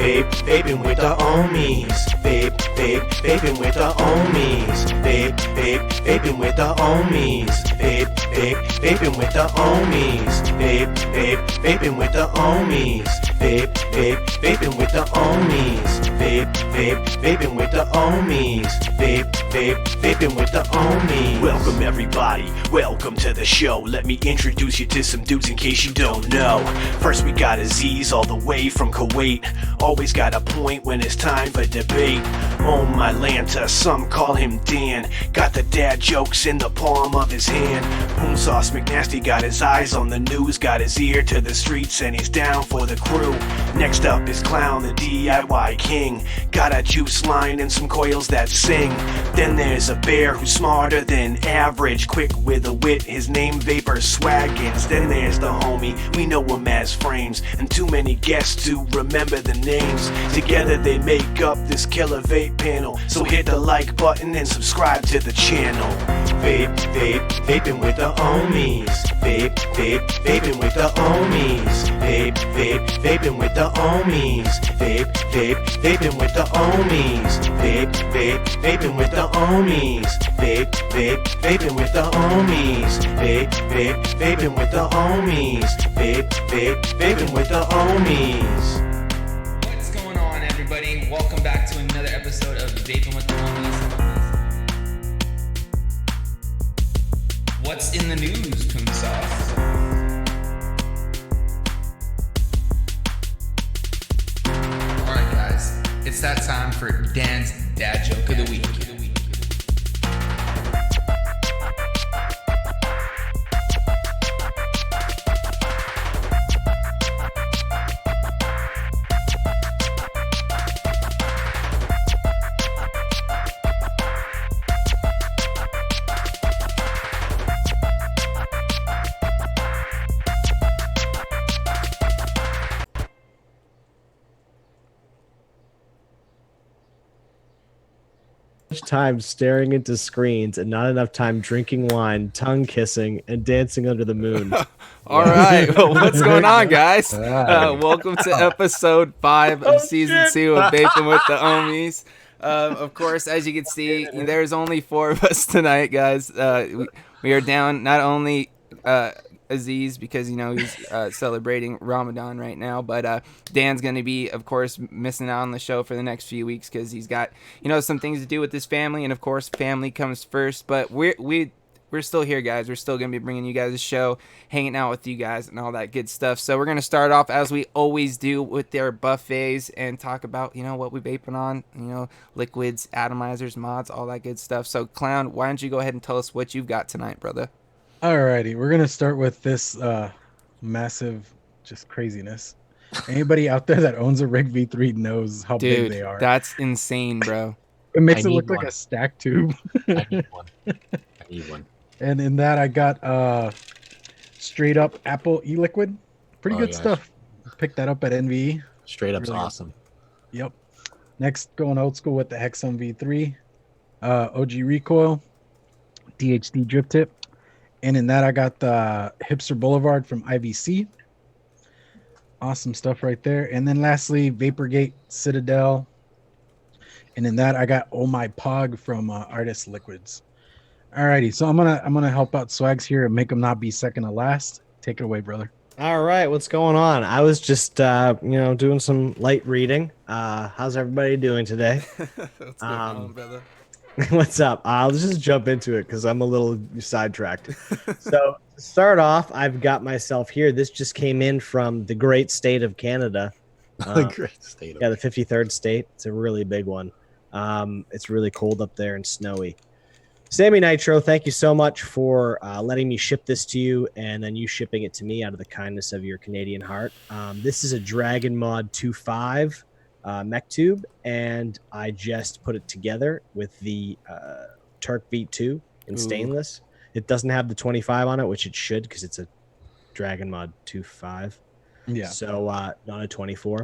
vaping with the Ohmies. Vaping with the Ohmies. Vaping with the Ohmies. Vaping with the Ohmies. Vaping with the Ohmies. Vaping with the Ohmies. Vaping with the Ohmies. Vaping with the Ohmies. Welcome everybody, welcome to the show. Let me introduce you to some dudes in case you don't know. First we got Aziz all the way from Kuwait. Always got a point when it's time for debate. Oh my Lanta, some call him Dan. Got the dad jokes in the palm of his hand. Boom Sauce McNasty got his eyes on the news. Got his ear to the streets and he's down for the crew. Next up is Clown, the DIY king. Got a juice line and some coils that sing. Then there's a bear who's smarter than average. Quick with a wit, his name Vapor Swaggins. Then there's the homie, we know him as Frames. And too many guests to remember the names. Together they make up this killer vape panel. So hit the like button and subscribe to the channel. Vaping with the Ohmies. Vaping with the Ohmies. Vaping with the Ohmies. Vaping with the Ohmies. Vaping with the Ohmies. Vaping with the Ohmies. Vaping with the Ohmies. Vaping with the Ohmies. What's going on, everybody? Welcome back to another episode of Vaping with the Ohmies. What's in the news, Poon Sauce? Alright guys, it's that time for Dan's dad joke of the week. Time staring into screens and not enough time drinking wine, tongue kissing, and dancing under the moon. All right. Well, what's going on, guys? Welcome to episode 5 of season 2 of Vaping with the Ohmies. Of course, as you can see, there's only 4 of us tonight, guys. We are down not only Aziz, because he's celebrating Ramadan right now, but Dan's gonna be, of course, missing out on the show for the next few weeks because he's got some things to do with his family, and of course family comes first. But we're still here, guys. We're still gonna be bringing you guys a show, hanging out with you guys and all that good stuff. So we're gonna start off as we always do with their buffets and talk about what we vaping on, liquids, atomizers, mods, all that good stuff. So Clown, why don't you go ahead and tell us what you've got tonight, brother? Alrighty, we're gonna start with this massive just craziness. Anybody out there that owns a Rig V3 knows how big they are. That's insane, bro. It makes it look like a stack tube. I need one. And in that I got straight up Apple e-liquid. Pretty good stuff. Picked that up at NVE. Straight up's really awesome. Yep. Next, going old school with the Hexum V3, OG recoil, DHD drip tip. And in that, I got the Hipster Boulevard from IVC. Awesome stuff right there. And then lastly, Vaporgate Citadel. And in that, I got Oh My Pog from Artist Liquids. Alrighty, so I'm gonna help out Swags here and make him not be second to last. Take it away, brother. All right, what's going on? I was just doing some light reading. How's everybody doing today? What's going on, brother? What's up? I'll just jump into it because I'm a little sidetracked. So to start off, I've got myself here. This just came in from the great state of Canada. The great state. Yeah, the 53rd state. It's a really big one. It's really cold up there and snowy. Sammy Nitro, thank you so much for letting me ship this to you and then you shipping it to me out of the kindness of your Canadian heart. This is a Dragon Mod 2.5 mech tube, and I just put it together with the Turk V2 in stainless. It doesn't have the 25 on it, which it should because it's a Dragon Mod 2.5. Yeah. So not a 24.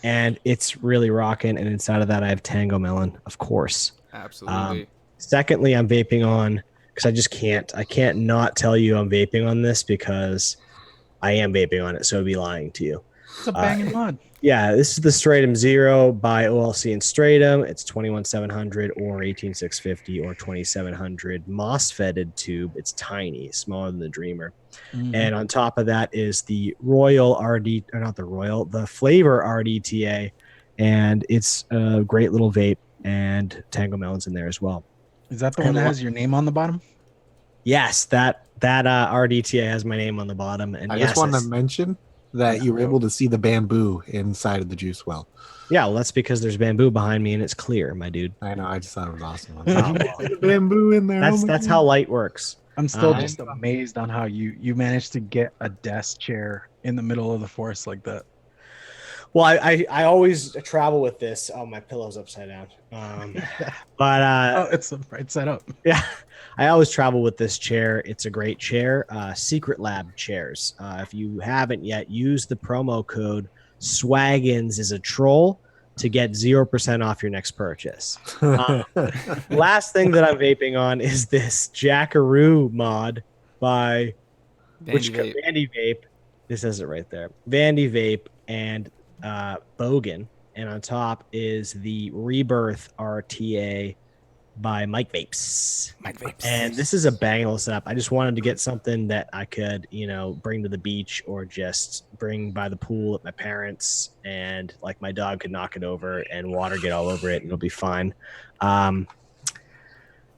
And it's really rocking. And inside of that, I have Tango Melon, of course. Absolutely. Secondly, I'm vaping on because I can't not tell you I'm vaping on this because I am vaping on it. So I'd be lying to you. It's a banging mod. Yeah, this is the Stratum Zero by OLC and Stratum. It's 21700 or 18650 or 2700 MOSFETted tube. It's tiny, smaller than the Dreamer. Mhm. And on top of that is the Royal RD, or not the Royal, the Flavor RDTA. And it's a great little vape, and Tango Melon's in there as well. Is that the one that has your name on the bottom? Yes, that RDTA has my name on the bottom. And I yes, just wanted to mention that you were able to see the bamboo inside of the juice well. yeah, well, that's because there's bamboo behind me and it's clear, my dude. I know. I just thought it was awesome. The bamboo in there. That's how light works. I'm still I just amazed on how you managed to get a desk chair in the middle of the forest like that. Well, I always travel with this. Oh, my pillow's upside down. But It's the right side up. yeah, I always travel with this chair. It's a great chair. Secret Lab chairs. If you haven't yet, use the promo code SWAGGINS is a troll to get 0% off your next purchase. Last thing that I'm vaping on is this Jackaroo mod by Vandy Vape. This says it right there. Vandy Vape and Bogan. And on top is the Rebirth RTA by Mike Vapes. And this is a banging setup. I just wanted to get something that I could, bring to the beach or just bring by the pool at my parents, and like my dog could knock it over and water get all over it and it'll be fine.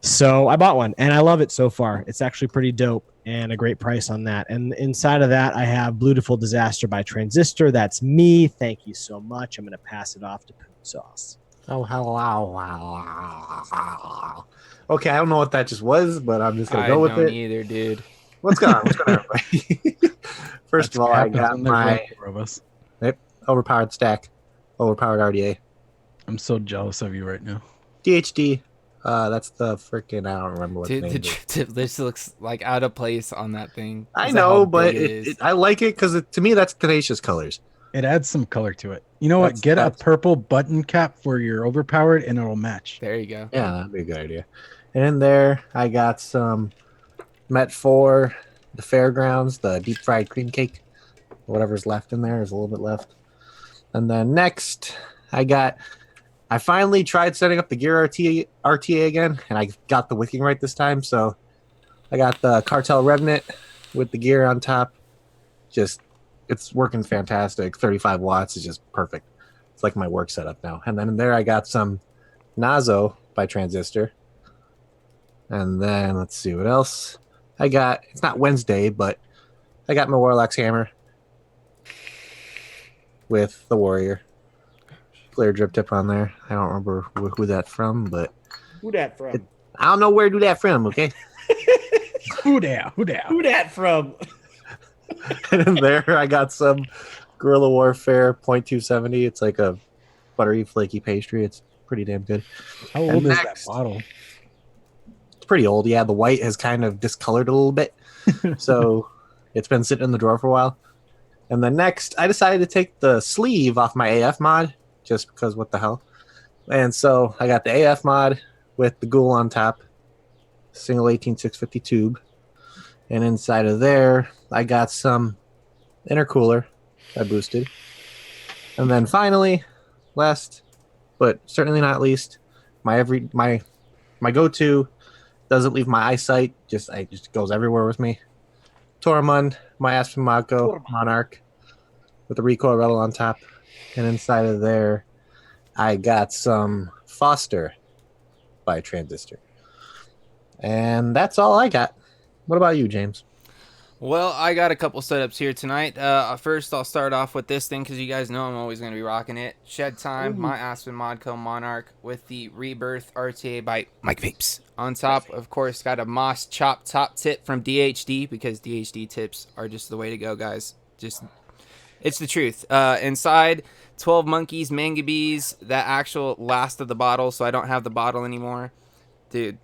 So I bought one and I love it so far. It's actually pretty dope and a great price on that. And inside of that, I have Beautiful Disaster by Transistor. That's me. Thank you so much. I'm going to pass it off to Poon Sauce. Oh, hello. Okay, I don't know what that just was, but I'm just going to go with it. I don't either, dude. What's going on? What's going on, everybody? First of all, I got my overpowered stack, overpowered RDA. I'm so jealous of you right now. DHD. That's the freaking, I don't remember what the name is. This looks like out of place on that thing. I know, but I like it because to me, that's tenacious colors. It adds some color to it. You know what? Get a purple button cap for your overpowered and it'll match. There you go. Yeah, that'd be a good idea. And in there, I got some Met 4, the Fairgrounds, the deep fried cream cake. Whatever's left in there, there's a little bit left. And then next, I finally tried setting up the Gear RTA again, and I got the wicking right this time. So I got the Cartel Revenant with the gear on top. It's working fantastic. 35 watts is just perfect. It's like my work setup now. And then in there, I got some Nazo by Transistor. And then let's see what else. It's not Wednesday, but I got my Warlock's Hammer with the Warrior. Clear drip tip on there. I don't remember who that's from, but Who that from? I don't know where to do that from, okay? Who that from? And in there, I got some Guerrilla Warfare 0.270. It's like a buttery, flaky pastry. It's pretty damn good. How old is that bottle? It's pretty old. Yeah, the white has kind of discolored a little bit. So it's been sitting in the drawer for a while. And then next, I decided to take the sleeve off my AF mod, just because what the hell. And so I got the AF mod with the Ghoul on top, single 18650 tube. And inside of there, I got some intercooler I boosted. And then finally, last but certainly not least, my go-to doesn't leave my eyesight, just goes everywhere with me. Tormund, my Aspen Mako Monarch with the recoil rattle on top. And inside of there, I got some Foster by Transistor. And that's all I got. What about you, James? Well, I got a couple setups here tonight. First, I'll start off with this thing because you guys know I'm always going to be rocking it. Shed Time, my Aspen Modco Monarch with the Rebirth RTA by Mike Vapes. On top, of course, got a Moss Chop Top Tip from DHD because DHD tips are just the way to go, guys. It's the truth. Inside, 12 Monkeys, Manga Bees, that actual last of the bottle, so I don't have the bottle anymore. Dude,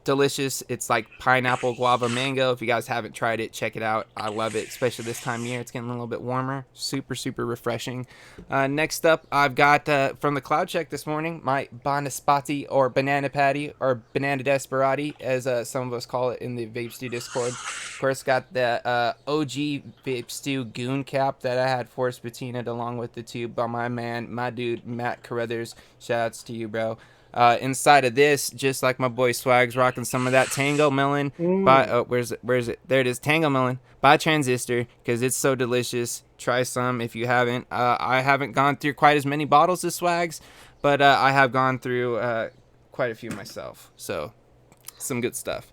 delicious. It's like pineapple, guava, mango. If you guys haven't tried it, check it out. I love it, especially this time of year. It's getting a little bit warmer. Super, super refreshing. Next up, I've got from the Cloud Check this morning, my Banaspati or Banana Patty or Banana Desperati, as some of us call it in the Vape Stew Discord. Of course, got the OG Vape Stew Goon Cap that I had force patinaed along with the tube by my dude, Matt Carruthers. Shoutouts to you, bro. Inside of this, just like my boy Swag's rocking some of that Tango Melon. Where's it? There it is, Tango Melon by Transistor, because it's so delicious. Try some if you haven't. I haven't gone through quite as many bottles as Swags, but I have gone through quite a few myself. So, some good stuff.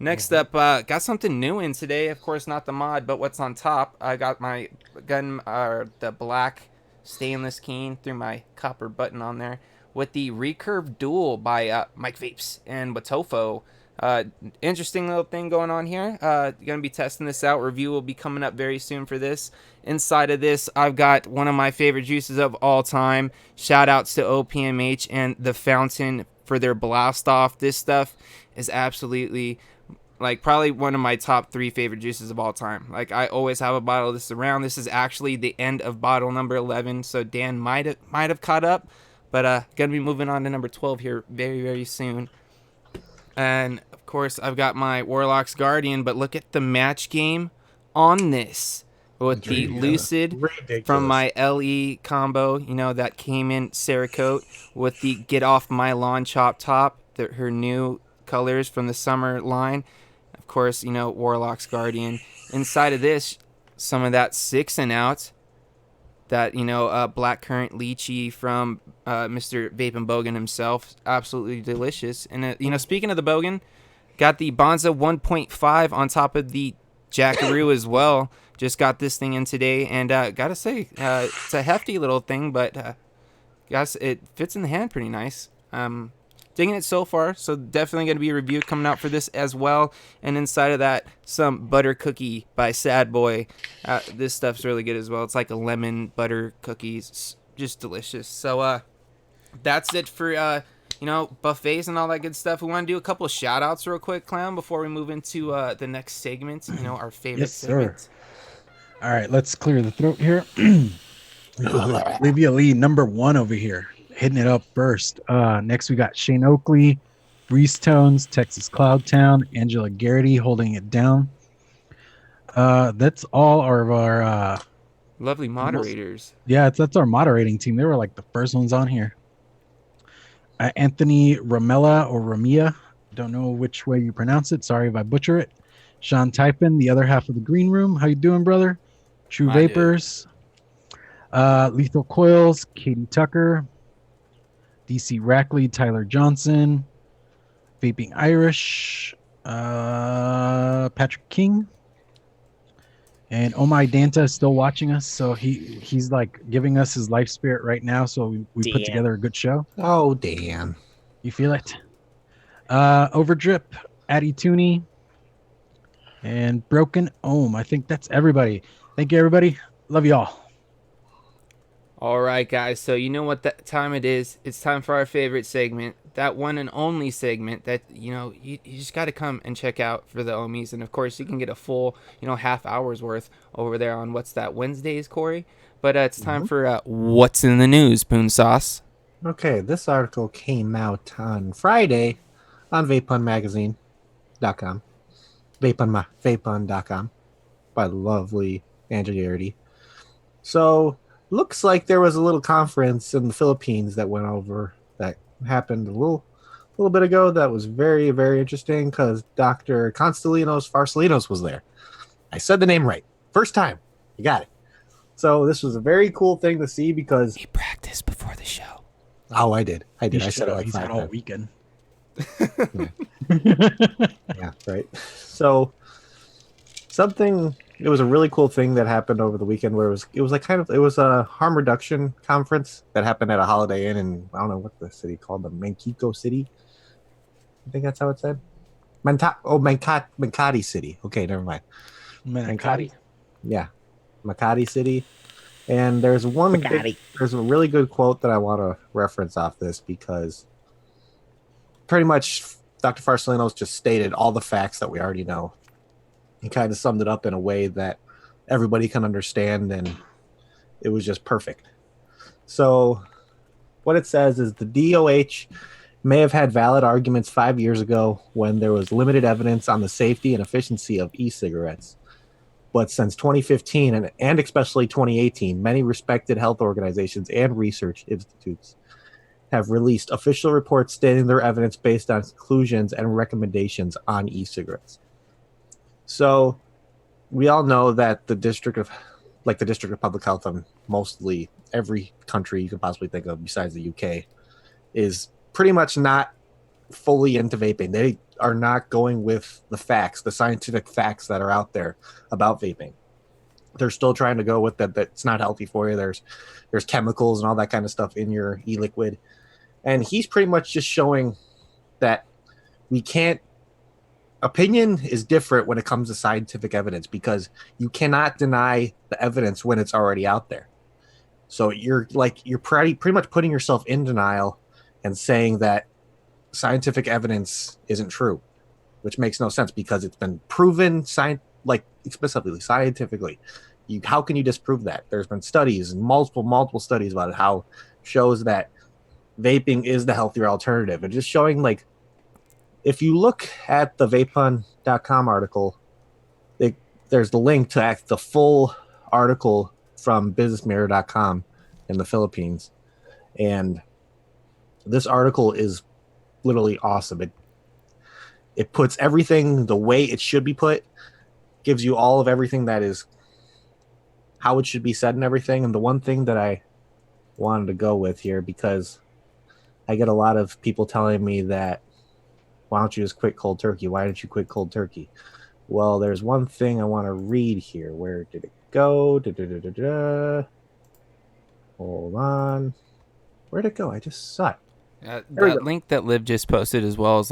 Next up, got something new in today. Of course, not the mod, but what's on top. I got my gun, the black stainless keen through my copper button on there with the Recurve Dual by Mike Vapes and Watofo. Interesting little thing going on here. Gonna be testing this out. Review will be coming up very soon for this. Inside of this, I've got one of my favorite juices of all time. Shout outs to OPMH and the Fountain for their blast off. This stuff is absolutely, like, probably one of my top 3 favorite juices of all time. Like, I always have a bottle of this around. This is actually the end of bottle number 11, so Dan might have caught up, but gonna be moving on to number 12 here very, very soon. And of course, I've got my Warlock's Guardian, but look at the match game on this with the Lucid from my LE combo, you know, that came in Cerakote with the Get Off My Lawn Chop Top, her new colors from the summer line. Of course, you know, Warlock's Guardian. Inside of this, some of that 6 and out, that, you know, blackcurrant lychee from Mr. Vape and Bogan himself. Absolutely delicious. And, you know, speaking of the Bogan, got the Bonza 1.5 on top of the Jackaroo as well. Just got this thing in today, and gotta say, it's a hefty little thing, but guys, it fits in the hand pretty nice. Digging it so far, so definitely going to be a review coming out for this as well. And inside of that, some butter cookie by Sad Boy. This stuff's really good as well. It's like a lemon butter cookies, it's just delicious. So that's it for you know, buffets and all that good stuff. We want to do a couple of shout outs real quick, Clown, before we move into the next segment, you know, our favorite segment. All right, let's clear the throat here. Leave you a lead number 1 over here, hitting it up first. Next we got Shane Oakley, Breeze Tones, Texas Cloud Town, Angela Garrity holding it down. That's all of our lovely moderators. That's our moderating team. They were like the first ones on here. Anthony Ramella or Ramia, don't know which way you pronounce it, sorry if I butcher it. Sean Typin, the other half of the green room, how you doing, brother? True Vapors, Lethal Coils, Katie Tucker, DC Rackley, Tyler Johnson, Vaping Irish, Patrick King, and Oh My Danta is still watching us, so he's like giving us his life spirit right now, so we put together a good show. Oh, damn. You feel it? Overdrip, Addy Tooney, and Broken Ohm. I think that's everybody. Thank you, everybody. Love y'all. All right, guys. So you know what that time it is. It's time for our favorite segment, that one and only segment that, you know, you just got to come and check out for the Ohmies. And, of course, you can get a full, you know, half hour's worth over there on what's that, Wednesdays, Corey? But it's time for What's in the News, Boon Sauce. Okay, this article came out on Friday on vapepunmagazine.com. Vapepun.com by the lovely Angela Garrity. So, looks like there was a little conference in the Philippines that went over, that happened a little bit ago, that was very, very interesting because Dr. Constelinos Farsalinos was there. I said the name right. First time. You got it. So this was a very cool thing to see because... He practiced before the show. Oh, I did. I said it like 5 times. All times. weekend. Yeah, right. So it was a really cool thing that happened over the weekend where it was a harm reduction conference that happened at a Holiday Inn in, I don't know what the city called, the Manquito City. I think that's how it said. Makati City. Okay, never mind. Makati. Yeah, Makati City. And there's a really good quote that I want to reference off this because pretty much Dr. Farsalinos just stated all the facts that we already know. He kind of summed it up in a way that everybody can understand, and it was just perfect. So what it says is the DOH may have had valid arguments 5 years ago when there was limited evidence on the safety and efficiency of e-cigarettes. But since 2015 and especially 2018, many respected health organizations and research institutes have released official reports stating their evidence based on conclusions and recommendations on e-cigarettes. So we all know that the District of Public Health on mostly every country you can possibly think of besides the UK is pretty much not fully into vaping. They are not going with the facts, the scientific facts that are out there about vaping. They're still trying to go with that it's not healthy for you. There's chemicals and all that kind of stuff in your e-liquid. And he's pretty much just showing that we can't. Opinion is different when it comes to scientific evidence because you cannot deny the evidence when it's already out there. So you're pretty much putting yourself in denial and saying that scientific evidence isn't true, which makes no sense because it's been proven explicitly scientifically. How can you disprove that? There's been studies and multiple studies about it, how shows that vaping is the healthier alternative. And just showing if you look at the vapepun.com article, there's the link to the full article from businessmirror.com in the Philippines. And this article is literally awesome. It puts everything the way it should be put, gives you all of everything that is how it should be said and everything. And the one thing that I wanted to go with here, because I get a lot of people telling me that, why don't you just quit cold turkey? Why didn't you quit cold turkey? Well, there's one thing I want to read here. Where did it go? Hold on. Where'd it go? I just saw it. That link that Liv just posted as well is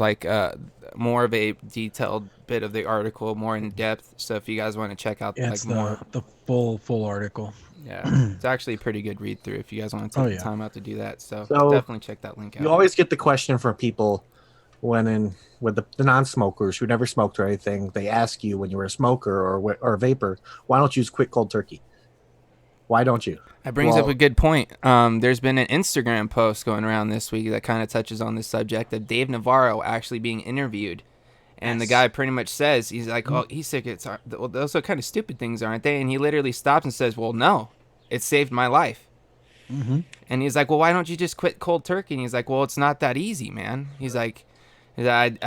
more of a detailed bit of the article, more in depth. So if you guys want to check out it's more, the full article. Yeah, it's actually a pretty good read through if you guys want to take the time out to do that. So definitely check that link out. You always get the question from people with the non-smokers who never smoked or anything. They ask you when you were a smoker or a vapor, why don't you just quit cold turkey? Why don't you? That brings up a good point. There's been an Instagram post going around this week that kind of touches on this subject of Dave Navarro actually being interviewed. And the guy pretty much says, he's like, oh, e-cigarettes are, well, those are kind of stupid things, aren't they? And he literally stops and says, well, no, it saved my life. Mm-hmm. And he's like, well, why don't you just quit cold turkey? And he's like, well, it's not that easy, man. He's like, he did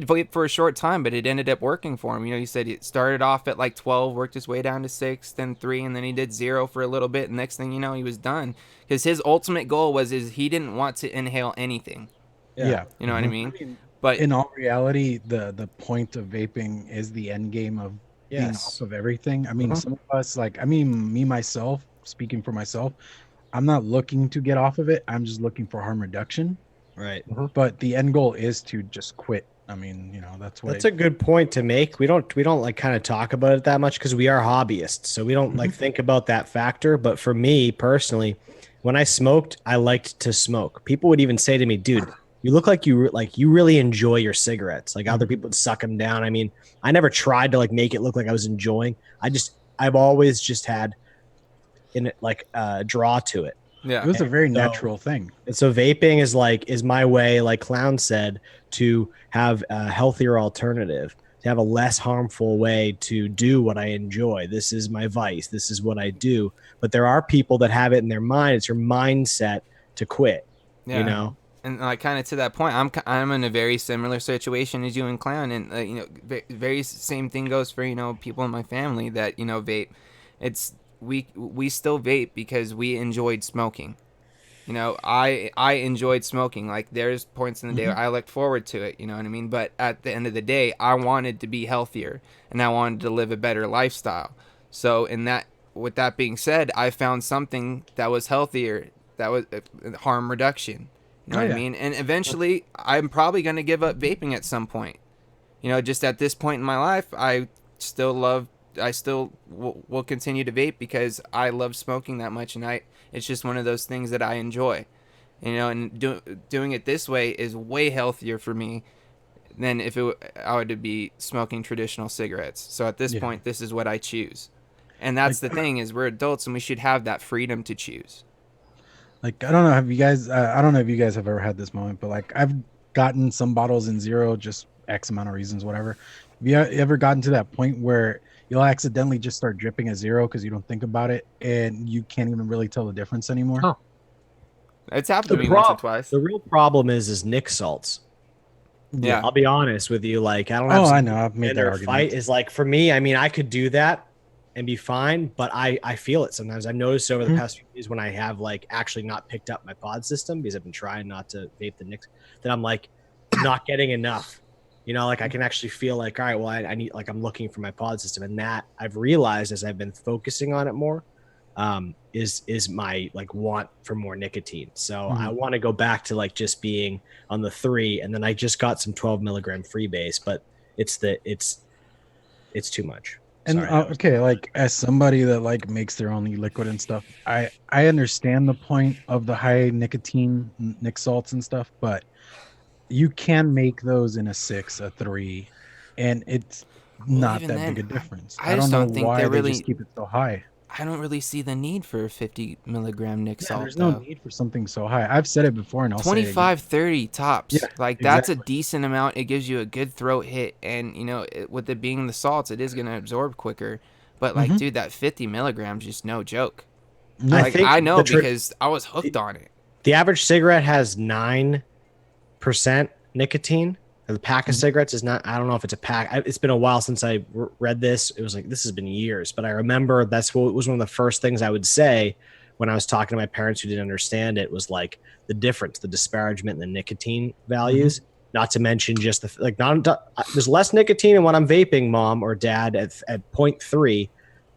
vape for a short time, but it ended up working for him. He said it started off at 12, worked his way down to 6, then 3, and then he did 0 for a little bit. And next thing you know, he was done because his ultimate goal is he didn't want to inhale anything. Yeah. You know what I mean? But in all reality, the point of vaping is the end game of being off of everything. I mean, some of us, me myself, speaking for myself, I'm not looking to get off of it. I'm just looking for harm reduction. Right. But the end goal is to just quit. I mean, that's a good point to make. We don't kind of talk about it that much because we are hobbyists. So we don't think about that factor. But for me personally, when I smoked, I liked to smoke. People would even say to me, dude, you look like you really enjoy your cigarettes. Other people would suck them down. I mean, I never tried to make it look like I was enjoying. I've always just had a draw to it. Yeah, it was a very natural thing. And so vaping is my way, like Clown said, to have a healthier alternative, to have a less harmful way to do what I enjoy. This is my vice. This is what I do. But there are people that have it in their mind. It's your mindset to quit. Yeah. And kind of to that point, I'm in a very similar situation as you and Clown, and very same thing goes for people in my family that vape. It's we still vape because we enjoyed smoking. I enjoyed smoking. There's points in the day where I looked forward to it. You know what I mean? But at the end of the day, I wanted to be healthier and I wanted to live a better lifestyle. So with that being said, I found something that was healthier, that was harm reduction. You know what I mean? And eventually, I'm probably going to give up vaping at some point. Just at this point in my life, I still will continue to vape because I love smoking that much, and it's just one of those things that I enjoy. And doing it this way is way healthier for me than if I would be smoking traditional cigarettes. So at this point, this is what I choose. And that's the thing, is we're adults and we should have that freedom to choose. Like, I don't know, have you guys? I don't know if you guys have ever had this moment, but like, I've gotten some bottles in zero, just X amount of reasons, whatever. Have you ever gotten to that point where you'll accidentally just start dripping a zero because you don't think about it, and you can't even really tell the difference anymore? Oh. It's happened to me once or twice. The real problem is Nick salts. Yeah. I'll be honest with you. Like, I don't have. Oh, I know. I've made that their argument. fight is like, for me. I mean, I could do that and be fine, but I feel it sometimes. I've noticed over the Mhm. past few days when I have like actually not picked up my pod system because I've been trying not to vape the Nicks, that I'm like not getting enough. You know, like I can actually feel like, all right, well, I need, like, I'm looking for my pod system, and that I've realized as I've been focusing on it more, is my like want for more nicotine. So I want to go back to like just being on the 3, and then I just got some 12 milligram freebase, but it's too much. And Sorry, okay, like as somebody that like makes their own e-liquid and stuff, I understand the point of the high nicotine nic salts and stuff, but you can make those in a 6, a 3, and it's Well, not even that then, big a difference. I I just don't know don't think why they're they really- just keep it so high. I don't really see the need for 50 milligram Nick Yeah, salt. there's no though. need for something so high. I've said it before, and I'll say it 25, 30 tops. Yeah, Like that's a exactly. decent amount. It gives you a good throat hit, and you know, with it being the salts, it is gonna absorb quicker. But like, Mhm. dude, that 50 milligrams just no joke. No, Like think I know the because I was hooked on it. The average cigarette has 9% nicotine. The pack of cigarettes is not. I don't know if it's a pack. It's been a while since I read this. It was like, this has been years, but I remember that's what was one of the first things I would say when I was talking to my parents who didn't understand it, was like the difference, the disparagement in the nicotine values. Not to mention just the like, there's less nicotine in what I'm vaping, mom or dad, at 0.3,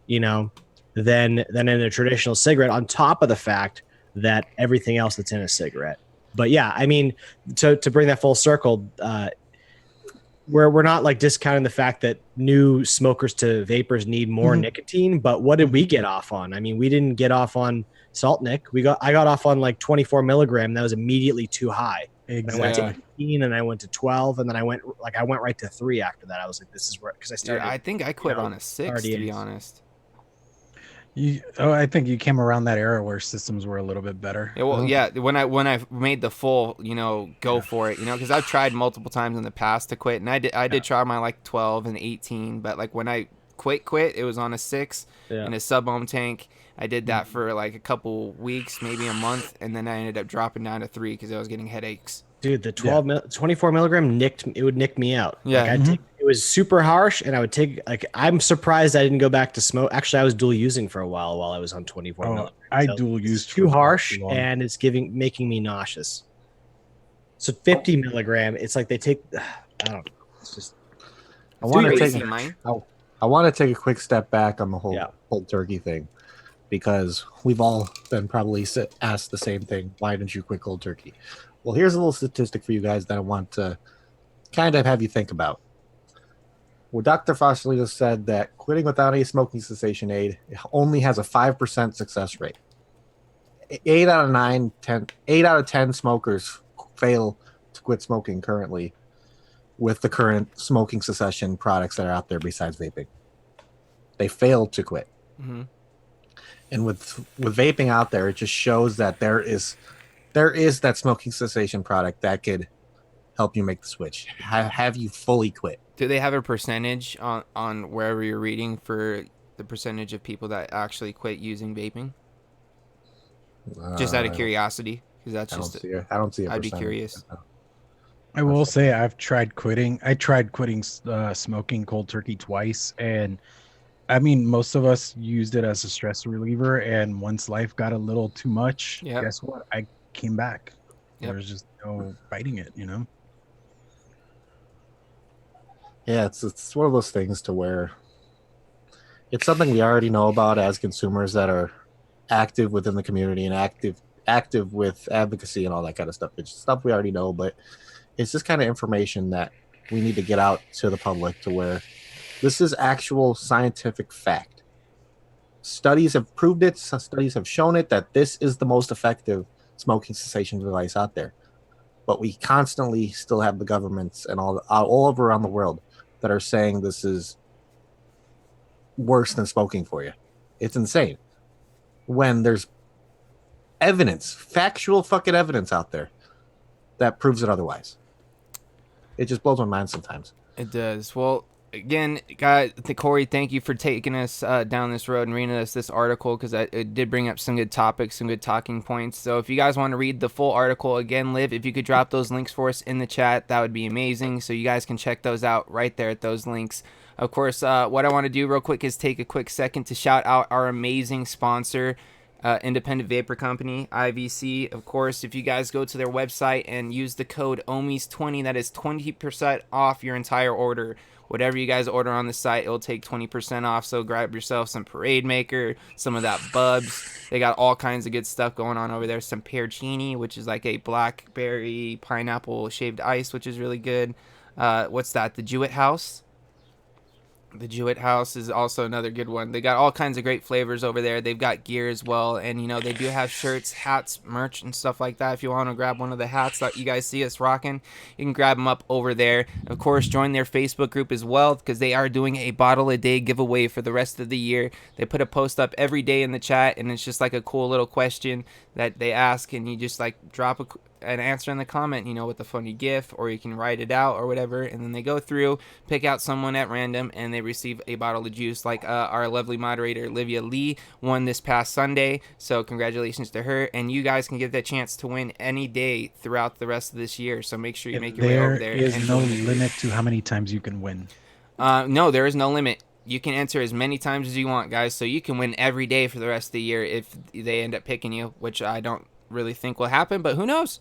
you know, than in a traditional cigarette, on top of the fact that everything else that's in a cigarette. But yeah, I mean, to bring that full circle, we're not like discounting the fact that new smokers to vapors need more nicotine, but what did we get off on? I mean, we didn't get off on salt Nick. I got off on like 24 milligram. That was immediately too high. And I went to exactly. 18, and I went to 12, and then I went right to 3 after that. I was like, this is where, because I Dude, started. I think I quit know, on a 6, to be RDAs. honest. I think you came around that era where systems were a little bit better. Yeah, well, yeah. When I made the full, you know, go for it, you know, because I've tried multiple times in the past to quit, and I did try my like 12 and 18, but like when I quit, it was on a 6 in a sub ohm tank. I did that for like a couple weeks, maybe a month, and then I ended up dropping down to 3 because I was getting headaches. Dude, the 24 milligram would nick me out. Yeah. Like, I'd take, it was super harsh, and I would take, like, I'm surprised I didn't go back to smoke. Actually, I was dual using for a while I was on 24 milligrams. I So dual it's used too for harsh, too long. and it's making me nauseous. So 50 milligram, it's like they take, I don't know. It's just, I want to Crazy, take mine. I want to take a quick step back on the whole Yeah. cold turkey thing, because we've all been probably asked the same thing. Why didn't you quit cold turkey? Well, here's a little statistic for you guys that I want to kind of have you think about. Well, Dr. Fosterly said that quitting without any smoking cessation aid only has a 5% success rate. 8 out of 10 smokers fail to quit smoking currently with the current smoking cessation products that are out there besides vaping. They fail to quit. Mm-hmm. And with vaping out there, it just shows that there is that smoking cessation product that could help you make the switch. Have you fully quit? Do they have a percentage on wherever you're reading for the percentage of people that actually quit using vaping? Just out of curiosity, because that's I don't just see it. I don't see it. I'd be curious. I will say I've tried quitting. I tried quitting smoking cold turkey twice, and I mean, most of us used it as a stress reliever. And once life got a little too much, Yep. guess what? I came back. Yep. There was just no fighting it, you know. Yeah, it's one of those things to where it's something we already know about as consumers that are active within the community and active with advocacy and all that kind of stuff. It's stuff we already know, but it's just kind of information that we need to get out to the public to where this is actual scientific fact. Studies have proved it. Studies have shown it that this is the most effective smoking cessation device out there. But we constantly still have the governments and all over around the world that are saying this is worse than smoking for you. It's insane. When there's evidence, factual fucking evidence out there that proves it otherwise. It just blows my mind sometimes. It does. Well, again, guys, Corey, thank you for taking us down this road and reading us this article, because it did bring up some good topics, some good talking points. So if you guys want to read the full article, again, Liv, if you could drop those links for us in the chat, that would be amazing. So you guys can check those out right there at those links. Of course, what I want to do real quick is take a quick second to shout out our amazing sponsor, independent vapor company, IVC. Of course, if you guys go to their website and use the code Ohmies20, that is 20% off your entire order. Whatever you guys order on the site, it'll take 20% off. So grab yourself some Parade Maker, some of that Bubs. They got all kinds of good stuff going on over there. Some Pearcini, which is like a blackberry pineapple shaved ice, which is really good. What's that? The Jewett House. The Jewett House is also another good one. They got all kinds of great flavors over there. They've got gear as well. And, you know, they do have shirts, hats, merch, and stuff like that. If you want to grab one of the hats that you guys see us rocking, you can grab them up over there. Of course, join their Facebook group as well, because they are doing a bottle a day giveaway for the rest of the year. They put a post up every day in the chat, and it's just like a cool little question that they ask, and you just like drop an answer in the comment, you know, with a funny gif, or you can write it out or whatever, and then they go through, pick out someone at random, and they receive a bottle of juice. Like our lovely moderator Olivia Lee won this past Sunday, so congratulations to her. And you guys can get that chance to win any day throughout the rest of this year, so make sure you make your way over there. There is no limit to how many times you can win. No, there is no limit. You can enter as many times as you want, guys, so you can win every day for the rest of the year if they end up picking you, which I don't really think will happen, but who knows?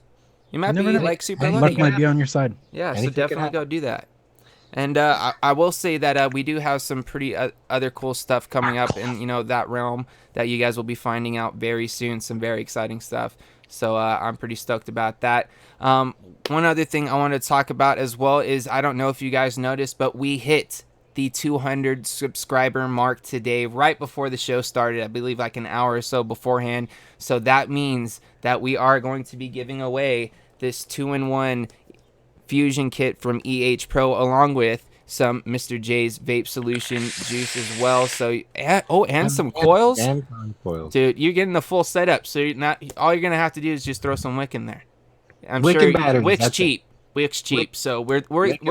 You might be like super lucky. Luck might be on your side. Yeah, so definitely go do that. And I will say that we do have some pretty other cool stuff coming up in, you know, that realm that you guys will be finding out very soon. Some very exciting stuff. So I'm pretty stoked about that. One other thing I want to talk about as well is, I don't know if you guys noticed, but we hit the 200 subscriber mark today, right before the show started. I believe like an hour or so beforehand. So that means that we are going to be giving away this 2-in-1 fusion kit from Pro, along with some Mr. J's vape solution juice as well. So and some coils. And coils. Dude, you're getting the full setup. So all you're gonna have to do is just throw some wick in there. I'm Wick sure and batteries, wick's cheap. Wick's cheap. So we're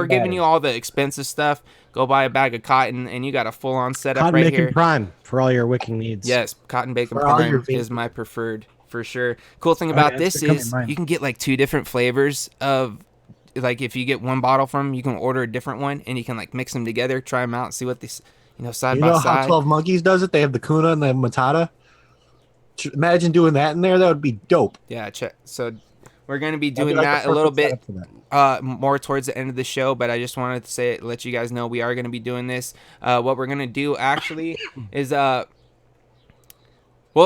giving you all the expensive stuff. Go buy a bag of cotton, and you got a full-on setup Cotton right Bacon here. Prime for all your wicking needs. Yes, Cotton Bacon For all Prime your is my preferred for sure. Cool thing about this is you can get like 2 different flavors of, like, if you get one bottle from them, you can order a different one, and you can like mix them together, try them out, see what these, you know, side by side. How 12 Monkeys does it? They have the Kuna and the Matata. Imagine doing that in there. That would be dope. Yeah, check. So we're going to be doing that a little bit more towards the end of the show, but I just wanted to let you guys know we are going to be doing this. What we're going to do actually is, well,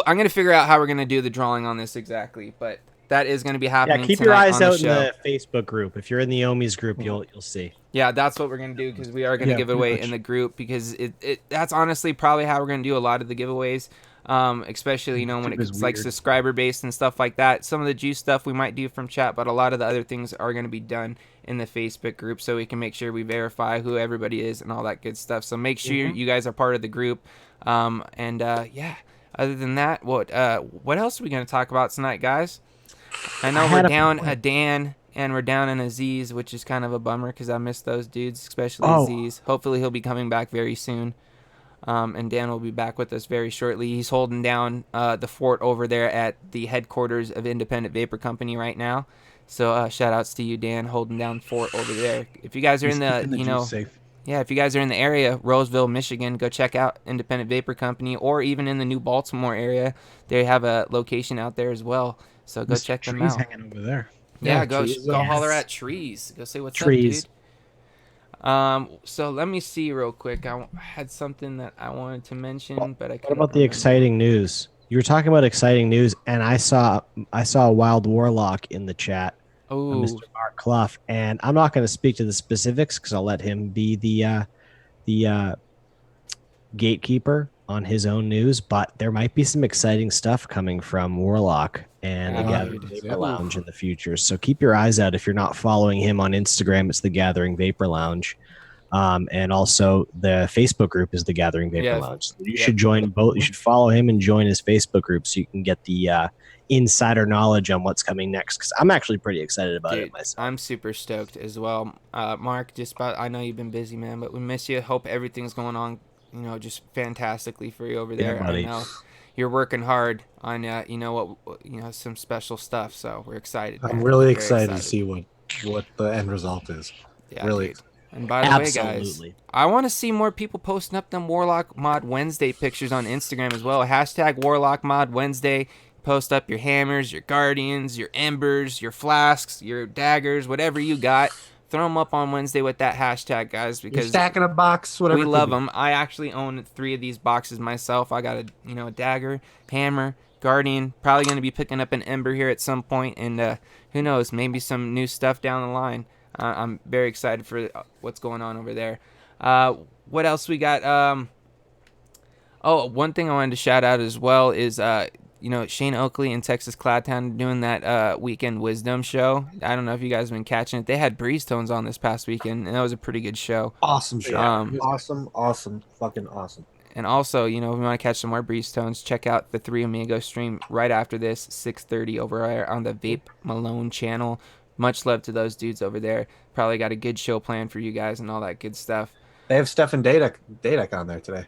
I'm going to figure out how we're going to do the drawing on this exactly, but that is going to be happening. Yeah, keep your eyes out in the Facebook group. If you're in the Ohmies group, you'll see. Yeah, that's what we're going to do, because we are going to give it away in the group, because that's honestly probably how we're going to do a lot of the giveaways. Especially, you know, when it's like subscriber based and stuff like that. Some of the juice stuff we might do from chat, but a lot of the other things are going to be done in the Facebook group, so we can make sure we verify who everybody is and all that good stuff. So make sure you guys are part of the group. Yeah, other than that, what else are we going to talk about tonight, guys? I know we're down a Dan and we're down an Aziz, which is kind of a bummer, because I miss those dudes, especially Aziz. Hopefully he'll be coming back very soon. And Dan will be back with us very shortly. He's holding down the fort over there at the headquarters of Independent Vapor Company right now. So shout outs to you, Dan, holding down fort over there. If you guys are in the if you guys are in the area, Roseville, Michigan, go check out Independent Vapor Company, or even in the New Baltimore area, they have a location out there as well. So go check them out. Hanging over there. Yeah, go holler at Trees. Go say what's up, dude. So let me see real quick. I had something that I wanted to mention, but I couldn't. What about the exciting news? You were talking about exciting news, and I saw a Wild Warlock in the chat. Oh, Mr. Mark Clough, and I'm not going to speak to the specifics because I'll let him be the gatekeeper on his own news. But there might be some exciting stuff coming from Warlock and the Gathering Vapor Lounge in the future. So keep your eyes out if you're not following him on Instagram. It's the Gathering Vapor Lounge. And also the Facebook group is the Gathering Vapor Yeah. Lounge. So you should join both. You should follow him and join his Facebook group so you can get the insider knowledge on what's coming next. Because I'm actually pretty excited about it myself. I'm super stoked as well. Mark, I know you've been busy, man, but we miss you. Hope everything's going on, just fantastically for you over there. Yeah, buddy. I know you're working hard on, some special stuff. So we're excited. I'm man. really Very excited to see what the end result is. Yeah, really. dude. And by the way, guys, Absolutely. I want to see more people posting up them Warlock Mod Wednesday pictures on Instagram as well. Hashtag Warlock Mod Wednesday. Post up your hammers, your guardians, your embers, your flasks, your daggers, whatever you got. Throw them up on Wednesday with that hashtag, guys, You're because stacking a box, whatever. we it could love be. them. I actually own 3 of these boxes myself. I got a dagger, hammer, guardian. Probably going to be picking up an ember here at some point, and who knows, maybe some new stuff down the line. I'm very excited for what's going on over there. What else we got? One thing I wanted to shout out as well is Shane Oakley and Texas Cloudtown doing that weekend wisdom show. I don't know if you guys have been catching it. They had Breeze Tones on this past weekend, and that was a pretty good show. Awesome show. Yeah. Fucking awesome. And also, if you want to catch some more Breeze Tones, check out the 3 Amigo stream right after this, 6:30 over there on the Vape Malone channel. Much love to those dudes over there. Probably got a good show planned for you guys and all that good stuff. They have Stefan Dadek on there today.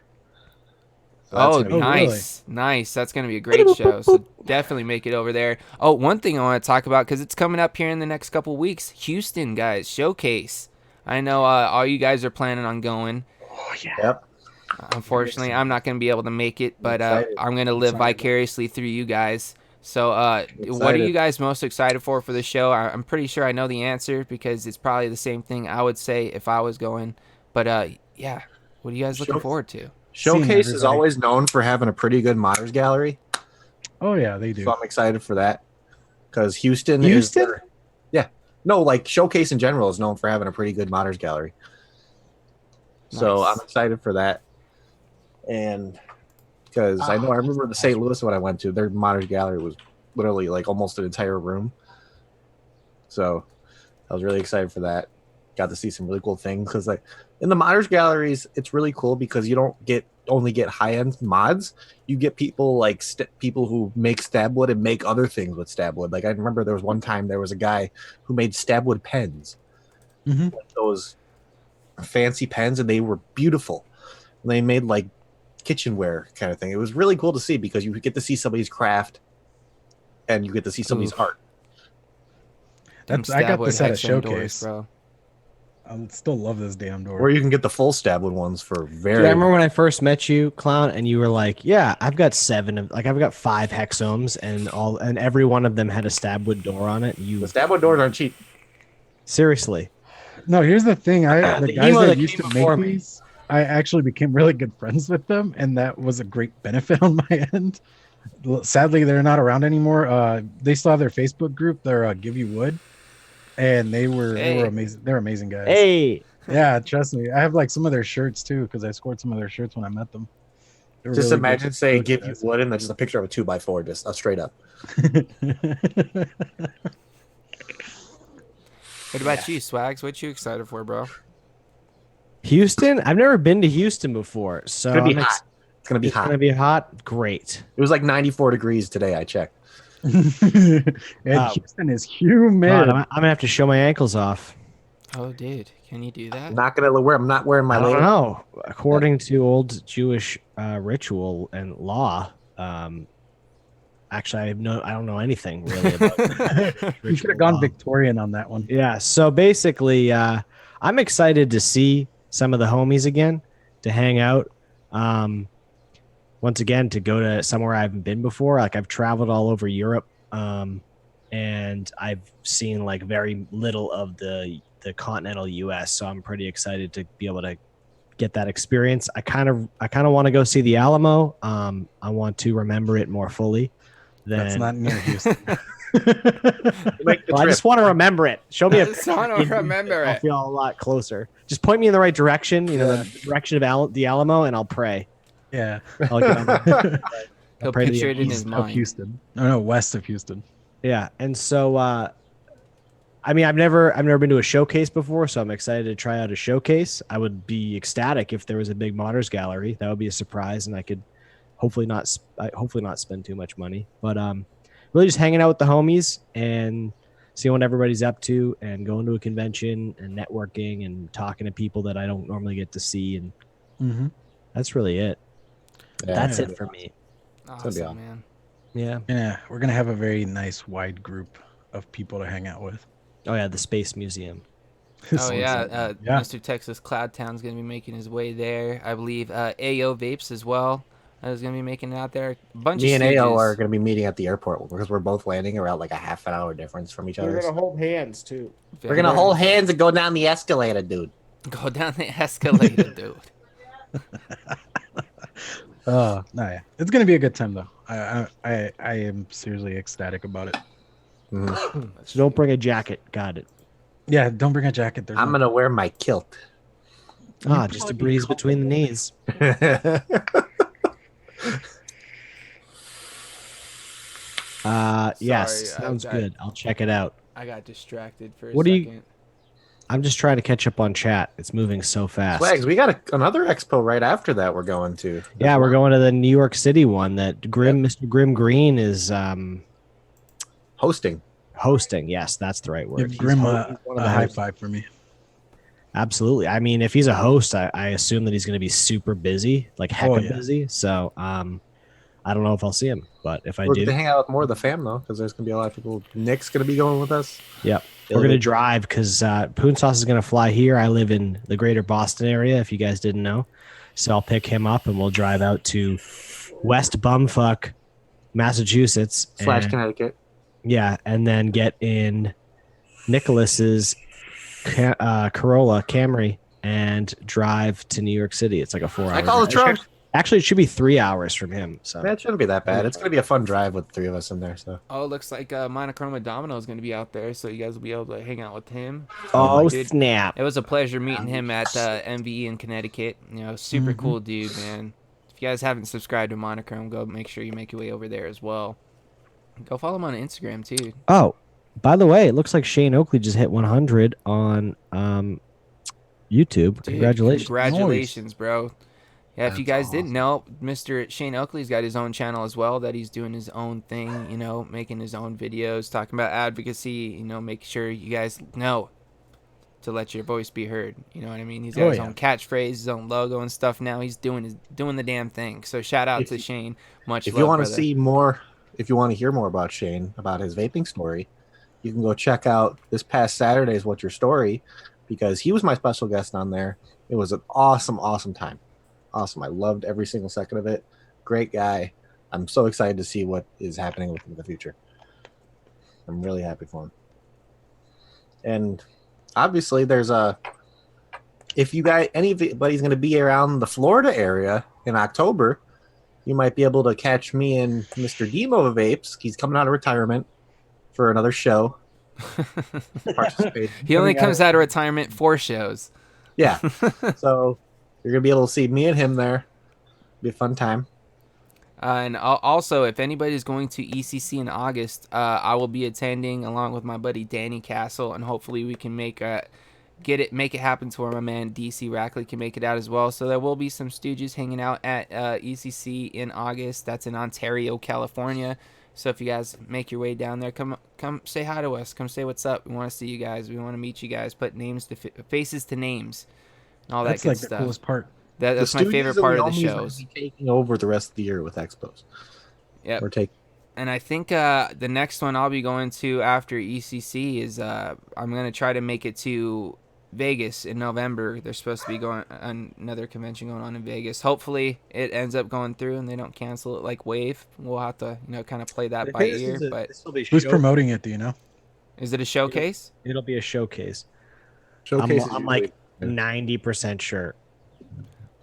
So that's gonna be- Nice. Nice. That's going to be a great show. So definitely make it over there. Oh, one thing I want to talk about, because it's coming up here in the next couple weeks. Houston, guys, showcase. I know all you guys are planning on going. Oh, yeah. Yep. Unfortunately, I'm not going to be able to make it, but I'm going to live vicariously through you guys. So what are you guys most excited for the show? I'm pretty sure I know the answer because it's probably the same thing I would say if I was going. But yeah, what are you guys looking forward to? Showcase is always known for having a pretty good modders gallery. Oh yeah, they do. So I'm excited for that because Houston. Yeah. No, like Showcase in general is known for having a pretty good modders gallery. So Nice. I'm excited for that. And because I remember the St. Louis one I went to, their modders gallery was literally like almost an entire room. So I was really excited for that. Got to see some really cool things because like in the modders galleries, it's really cool because you don't only get high-end mods. You get people like people who make stab wood and make other things with stab wood. Like I remember there was one time there was a guy who made stab wood pens. Mhm. Like those fancy pens, and they were beautiful. And they made like kitchenware kind of thing. It was really cool to see because you get to see somebody's craft and you get to see somebody's art. I got this at a Hexagon doors, showcase. bro. I still love this damn door. Or you can get the full stab wood ones for very. Dude, I remember when I first met you, Clown, and you were like, "Yeah, I've got 5 hexomes, and every one of them had a stab wood door on it." The stab wood doors aren't cheap. Seriously. No, here's the thing. The The guys emo that that used came to before make me. these, I actually became really good friends with them, and that was a great benefit on my end. Sadly, they're not around anymore. They still have their Facebook group. They're Give You Wood, and they were amazing. They're amazing guys. Hey, Yeah, trust me. I have like some of their shirts too because I scored some of their shirts when I met them. They were Just really imagine good- saying really "give good you guys. wood" and that's just a picture of a 2x4, just straight up. What about you, Swags? What you excited for, bro? Houston. I've never been to Houston before, so It's gonna be I'm hot. It's gonna be It's hot. gonna be hot. Great. It was like 94 degrees today. I checked. And Wow. Houston is humid. God, I'm gonna have to show my ankles off. Oh, dude, can you do that? I'm not gonna wear. I'm not wearing my. I don't little- know. According to old Jewish ritual and law, actually, I don't know anything really about. You should ritual have gone law. Victorian on that one. Yeah. So basically, I'm excited to see some of the homies again, to hang out. Once again, to go to somewhere I haven't been before. Like I've traveled all over Europe, and I've seen like very little of the continental U.S. So I'm pretty excited to be able to get that experience. I kind of want to go see the Alamo. I want to remember it more fully. That's not near Houston. Make the Well, I trip. just want to remember it. Show me I a just wanna remember I'll it. feel a lot closer. Just point me in the right direction, the direction of the Alamo, and I'll pray. Yeah. I'll get on the- He'll I'll pray to the picture it in east his Of mind. Houston. No, west of Houston. Yeah, and so I mean, I've never been to a showcase before, so I'm excited to try out a showcase. I would be ecstatic if there was a big modders gallery. That would be a surprise, and I could hopefully not spend too much money. But really just hanging out with the homies and seeing what everybody's up to, and going to a convention and networking and talking to people that I don't normally get to see, and that's really it. Yeah, That's yeah. it for me. Awesome, man. Yeah. Yeah, we're gonna have a very nice wide group of people to hang out with. Oh yeah, the Space Museum. Oh yeah, Yeah. Mr. Texas Cloud Town's gonna be making his way there. I believe AO Vapes as well is gonna be making it out there. A bunch Me of and AO stooges. are going to be meeting at the airport because we're both landing around like a half an hour difference from each other. hold hands too. We're going to hold hands and go down the escalator, dude. Go down the escalator, dude. No, yeah, it's gonna be a good time though. I am seriously ecstatic about it. So don't bring a jacket. Got it. Yeah, don't bring a jacket. There's I'm no- going to wear my kilt. Just a breeze between the knees. Yes, Sorry, sounds I- good. I'll check it out. I got distracted for a What do you- second. I'm just trying to catch up on chat. It's moving so fast. Swags, we got another expo right after that we're going to. Yeah, we're going to the New York City one that Mr. Grim Green is hosting. hosting. Yes, that's the right word. Give He's Grim one of a the high hosts. five for me. Absolutely. I mean, if he's a host, I assume that he's going to be super busy, like hecka yeah. busy. So I don't know if I'll see him, but if I We're do, going to hang out with more of the fam, though, because there's going to be a lot of people. Nick's going to be going with us. yep. We're going to drive because Poon Sauce is going to fly here. I live in the greater Boston area, if you guys didn't know. So I'll pick him up and we'll drive out to West Bumfuck, Massachusetts. / and- Connecticut. Yeah, and then get in Nicholas's Corolla Camry and drive to New York City. It's like a 4-hour. I call the drive. truck. Actually, it should be 3 hours from him. So That shouldn't be that bad. It's going to be a fun drive with the three of us in there. So Oh, it looks like Monochroma Domino is going to be out there, so you guys will be able to hang out with him. oh dude. snap! It was a pleasure meeting him at MVE in Connecticut. You know, super cool dude, man. If you guys haven't subscribed to Monochrome, go make sure you make your way over there as well. Go follow him on Instagram too. Oh, by the way, it looks like Shane Oakley just hit 100 on YouTube. Dude, Congratulations! Congratulations, bro. Yeah, if you That's guys didn't know, Mr. Shane Oakley's got his own channel as well that he's doing his own thing, you know, making his own videos, talking about advocacy, you know, make sure you guys know to let your voice be heard. You know what I mean? He's got his own catchphrase, his own logo and stuff now. He's doing the damn thing. So shout out to Shane. Much if love, you want to brother. see more, if you want to hear more about Shane, about his vaping story, you can go check out this past Saturday's What's Your Story, because he was my special guest on there. It was an awesome time. Awesome. I loved every single second of it. Great guy. I'm so excited to see what is happening with him in the future. I'm really happy for him. And obviously there's if you guys, anybody's going to be around the Florida area in October, you might be able to catch me and Mr. Demo Vapes. He's coming out of retirement for another show. Participate. He only comes out of retirement for shows. Yeah. So you're going to be able to see me and him there. Be a fun time. And also, if anybody's going to ECC in August, I will be attending along with my buddy Danny Castle, and hopefully we can make it happen to where my man DC Rackley can make it out as well. So there will be some stooges hanging out at ECC in August. That's in Ontario, California. So if you guys make your way down there, come say hi to us. Come say what's up. We want to see you guys. We want to meet you guys. Put names to faces to names, and all That's that good like stuff. the coolest part. That's my favorite part of the shows. Be taking over the rest of the year with expos. Yep. We're taking. And I think the next one I'll be going to after ECC is I'm going to try to make it to Vegas in November. They're supposed to be going another convention going on in Vegas. Hopefully it ends up going through and they don't cancel it like Wave. We'll have to, kind of play that by ear. But Who's promoting it? Do you know? is it a showcase? It'll be a showcase. Showcase I'm like 90% sure.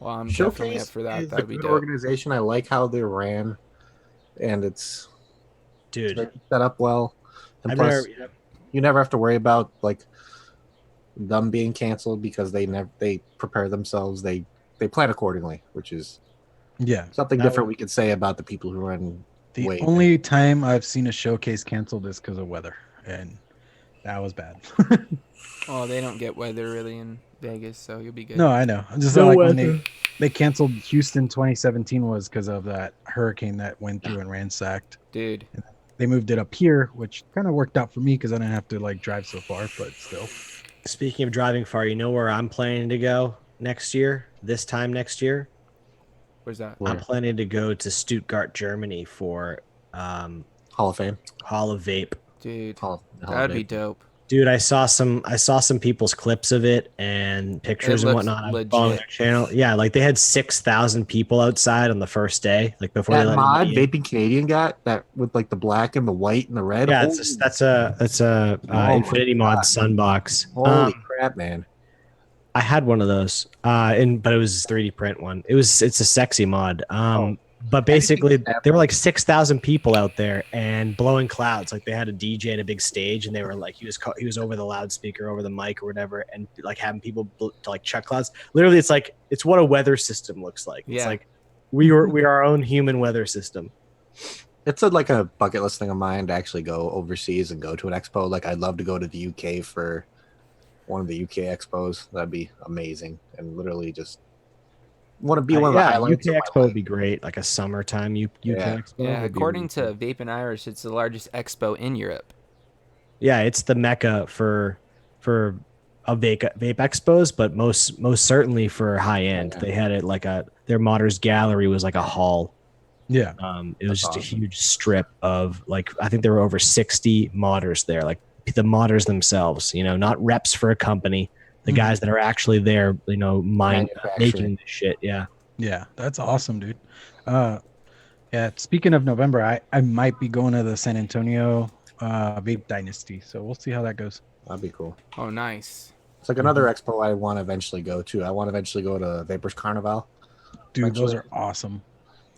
Well, I'm definitely up Showcase for that. is a That'd be good dope. organization. I like how they're ran, and it's Dude, set up well. And I've plus, never, you never have to worry about like them being canceled because they prepare themselves. They plan accordingly, which is Yeah. something That different would- we could say about the people who run. The Wave. only time I've seen a showcase canceled is because of weather, and That was bad. Oh, they don't get weather really in Vegas, so you'll be good. No, I know. I'm just No like when weather. they canceled Houston 2017 was because of that hurricane that went through and ransacked. Dude. They moved it up here, which kind of worked out for me because I didn't have to like drive so far, but still. Speaking of driving far, you know where I'm planning to go next year? This time next year, Where's that? Where? I'm planning to go to Stuttgart, Germany for Hall of Fame. Hall of Vape. Dude, Hall of that'd be Fame. dope. Dude, I saw some people's clips of it and pictures and looks whatnot. I'm legit. following their channel. Yeah, like they had 6,000 people outside on the first day, like before they That let mod anybody in. Vaping Canadian got that with like the black and the white and the red. Yeah, Holy, that's a Oh my Infinity Mod God. Sunbox. holy crap, man! I had one of those, but it was a 3D print one. It's a sexy mod. But basically, there were like 6,000 people out there and blowing clouds. Like they had a DJ and a big stage, and they were like he was over the loudspeaker, over the mic or whatever, and like having people to like chuck clouds. Literally, it's what a weather system looks like. It's Yeah. like we are our own human weather system. It's like a bucket list thing of mine to actually go overseas and go to an expo. Like I'd love to go to the UK for one of the UK expos. That'd be amazing, and literally just want to be one of the Yeah, highlights. UK of my Expo would life. be great, like a summertime UK Yeah. Expo. Yeah, would be according really to cool. Vape and Irish, it's the largest expo in Europe. Yeah, it's the mecca for a vape expos, but most certainly for high end. Yeah. They had it like their Modders Gallery was like a hall. Yeah. It was That's just a awesome. huge strip of like I think there were over 60 modders there, like the modders themselves. You know, not reps for a company, the guys that are actually there. You know, Manufacturing. making this shit. Yeah. Yeah, that's awesome, dude. Yeah, speaking of November, I might be going to the San Antonio Vape Dynasty, so we'll see how that goes. That'd be cool. Oh, nice. It's like another expo I want to eventually go to. I want to eventually go to Vapors Carnival. Dude, those Eventually. are awesome.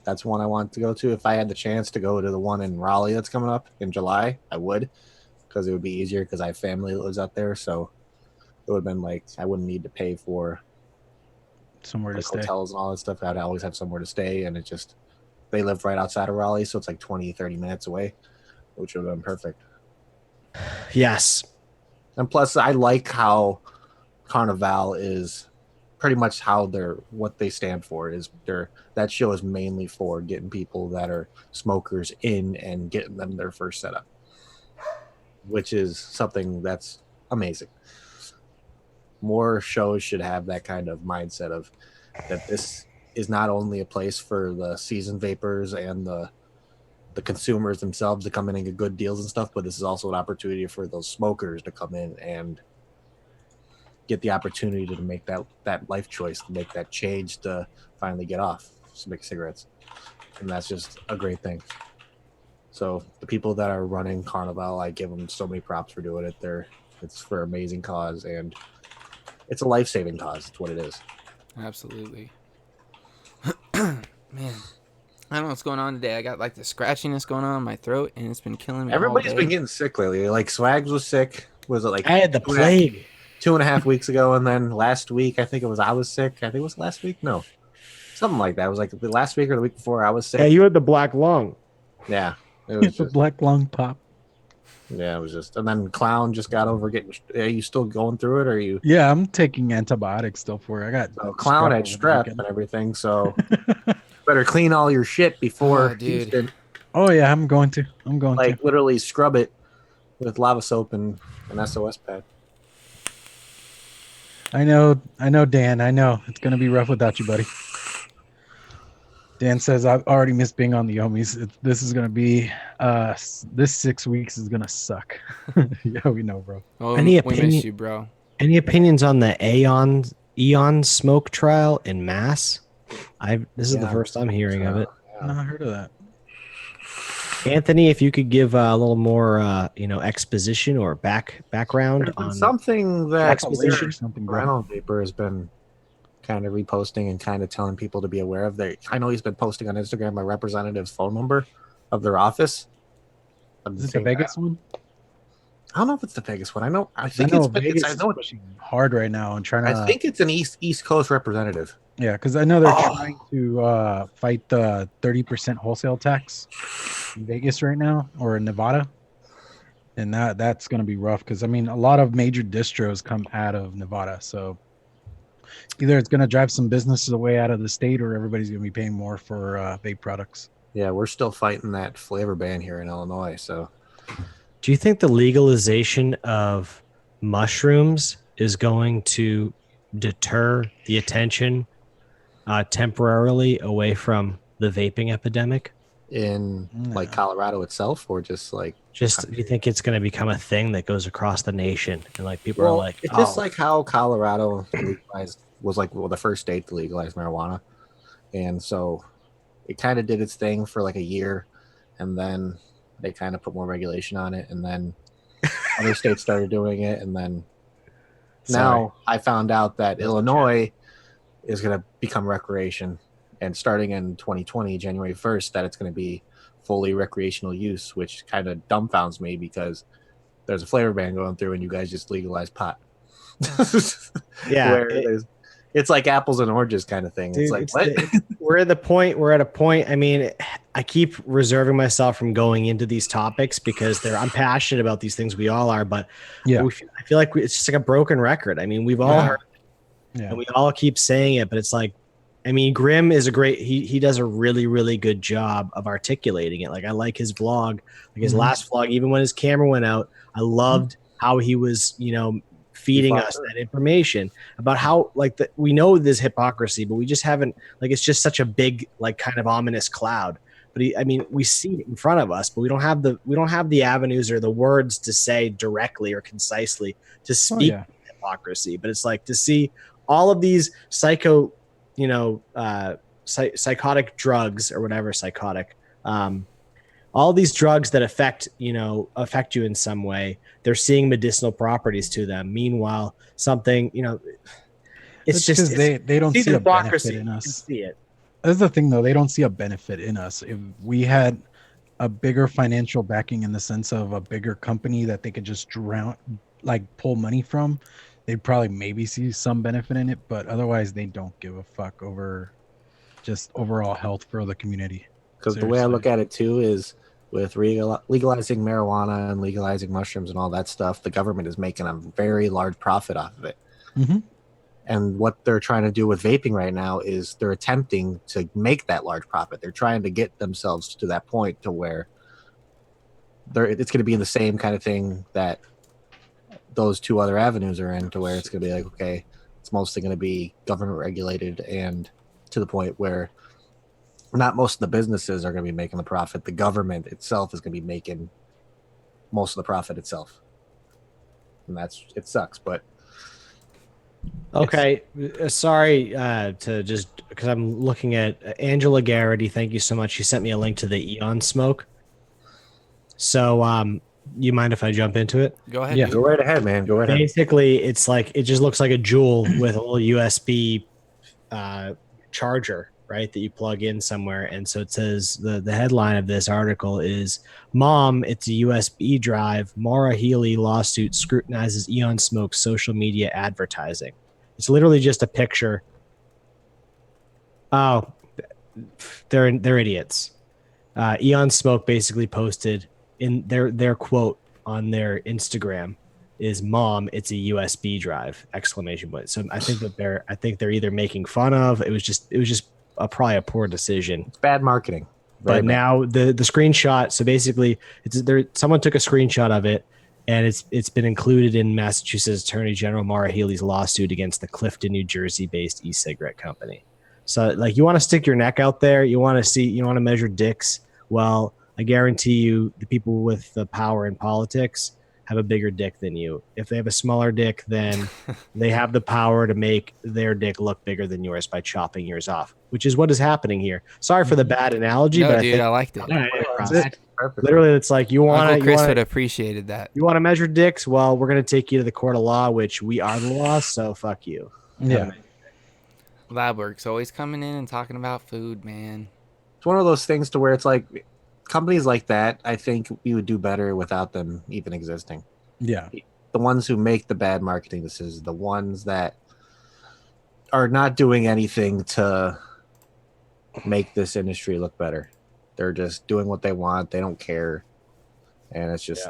That's one I want to go to. If I had the chance to go to the one in Raleigh that's coming up in July, I would, because it would be easier because I have family that lives out there. So it would have been like I wouldn't need to pay for Somewhere to like stay. hotels and all that stuff. I'd always have somewhere to stay, and they live right outside of Raleigh, so it's like 20-30 minutes away, which would have been perfect. Yes. And plus I like how Carnival is pretty much what they stand for is that show is mainly for getting people that are smokers in and getting them their first setup, which is something that's amazing. More shows should have that kind of mindset of that this is not only a place for the seasoned vapors and the consumers themselves to come in and get good deals and stuff, but this is also an opportunity for those smokers to come in and get the opportunity to make that life choice, to make that change, to finally get off smoking cigarettes. And that's just a great thing. So the people that are running Carnival, I give them so many props for doing it. It's for an amazing cause, and it's a life-saving cause. It's what it is. Absolutely. Man, I don't know what's going on today. I got like the scratchiness going on in my throat, and it's been killing me. Everybody's all day. been getting sick lately. Like Swags was sick. Was it like I had the 2.5 plague. 2.5 weeks ago, and then last week I was sick. I think it was last week. No, something like that. It was like the last week or the week before I was sick. Yeah, you had the black lung. Yeah, it was The just, black lung pop. yeah, it was just. And then Clown just got over getting. Are you still going through it? Or are you? Yeah, I'm taking antibiotics still for it. I got So Clown had over the strep weekend. and everything. So better clean all your shit before Oh, dude. Houston. Oh yeah, I'm going to. Like literally scrub it with lava soap and an SOS pad. I know, Dan. I know it's gonna be rough without you, buddy. Dan says I've already missed being on the Ohmies. This is gonna be this 6 weeks is gonna suck. Yeah, we know, bro. Oh, Any we opinion- miss you, bro. Any opinions on the Eon smoke trial in Mass? This is the Yeah. first I'm hearing of it. No, I heard of that. Anthony, if you could give a little more, exposition or background There's been on something that Exposition or something, bro. Rhino Vapor has been kind of reposting and kind of telling people to be aware of. I know he's been posting on Instagram a representative's phone number of their office. Is it the Vegas one? I don't know if it's the Vegas one. I I think know it's Vegas I is know pushing hard right now and trying to. I think it's an East Coast representative. Yeah, because I know they're Oh. trying to fight the 30% wholesale tax in Vegas right now or in Nevada. And that's going to be rough because I mean a lot of major distros come out of Nevada, so either it's going to drive some businesses away out of the state, or everybody's going to be paying more for vape products. Yeah, we're still fighting that flavor ban here in Illinois. So Do you think the legalization of mushrooms is going to deter the attention temporarily away from the vaping epidemic? in like Colorado itself, or just like Just do you think it's going to become a thing that goes across the nation and like people are like, it's just like how Colorado legalized was like the first state to legalize marijuana, and so it kind of did its thing for like a year, and then they kind of put more regulation on it, and then other states started doing it, and then now I found out that Illinois is going to become recreation, and starting in 2020 January 1st that it's going to be fully recreational use, which kind of dumbfounds me because there's a flavor ban going through and you guys just legalize pot. Yeah, Where it's like apples and oranges kind of thing. dude, It's like, what? we're at a point. I mean, I keep reserving myself from going into these topics because I'm passionate about these things. We all are, but Yeah. I feel like it's just like a broken record. I mean, we've all heard it, and we all keep saying it, but it's like, I mean, Grimm is he does a really, really good job of articulating it. Like, I like his vlog, like his last vlog, even when his camera went out, I loved how he was, feeding us that information about how we know there's hypocrisy, but we just haven't, like, it's just such a big, like, kind of ominous cloud. But we see it in front of us, but we don't have the avenues or the words to say directly or concisely to speak hypocrisy. But it's like to see all of these psychotic drugs or whatever, all these drugs that affect you in some way, they're seeing medicinal properties to them. Meanwhile, something, it's just they don't see a benefit in us. See it. That's the thing, though. They don't see a benefit in us. If we had a bigger financial backing in the sense of a bigger company that they could just pull money from, they'd probably maybe see some benefit in it. But otherwise, they don't give a fuck over just overall health for the community. Because the way I look at it too is with legalizing marijuana and legalizing mushrooms and all that stuff, the government is making a very large profit off of it. Mm-hmm. And what they're trying to do with vaping right now is they're attempting to make that large profit. They're trying to get themselves to that point to where it's going to be the same kind of thing that those two other avenues are in, to where it's going to be like, okay, it's mostly going to be government regulated, and to the point where not most of the businesses are going to be making the profit. The government itself is going to be making most of the profit itself. And it sucks, but okay. Sorry to just, because I'm looking at Angela Garrity. Thank you so much. She sent me a link to the Eon Smoke. So you mind if I jump into it? Go ahead. Yeah, go right ahead, man. Go right ahead. Basically, it's like, it just looks like a Juul with a little USB charger, right, that you plug in somewhere. And so it says, the headline of this article is, Mom, it's a USB drive. Maura Healey lawsuit scrutinizes Eon Smoke's social media advertising. It's literally just a picture. Oh, they're idiots. Eon Smoke basically posted in their quote on their Instagram is, Mom, it's a USB drive, exclamation point. So I think they're either making fun of, it was just probably a poor decision. It's bad marketing. Very bad. Now the screenshot, so basically someone took a screenshot of it, and it's been included in Massachusetts Attorney General Maura Healey's lawsuit against the Clifton, New Jersey based e-cigarette company. So, like, you want to stick your neck out there, you want to measure dicks. Well, I guarantee you the people with the power in politics have a bigger dick than you. If they have a smaller dick, then they have the power to make their dick look bigger than yours by chopping yours off, which is what is happening here. Sorry for the bad analogy, but I liked it. Literally, it's like Uncle Chris would have appreciated that. You want to measure dicks? Well, we're going to take you to the court of law, which we are the law, so fuck you. Yeah. Lab work's always coming in and talking about food, man. It's one of those things to where it's like, companies like that, I think we would do better without them even existing. Yeah. The ones who make the bad marketing decisions, the ones that are not doing anything to make this industry look better. They're just doing what they want. They don't care. And it's just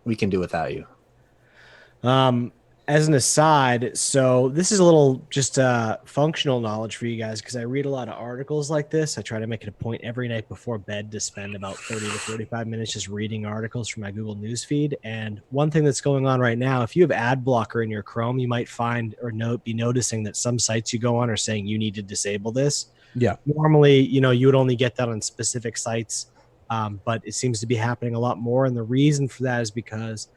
we can do without you. As an aside, so this is a little just functional knowledge for you guys because I read a lot of articles like this. I try to make it a point every night before bed to spend about 30 to 45 minutes just reading articles from my Google News feed. And one thing that's going on right now, if you have ad blocker in your Chrome, you might find or be noticing that some sites you go on are saying you need to disable this. Yeah. Normally, you would only get that on specific sites, but it seems to be happening a lot more. And the reason for that is because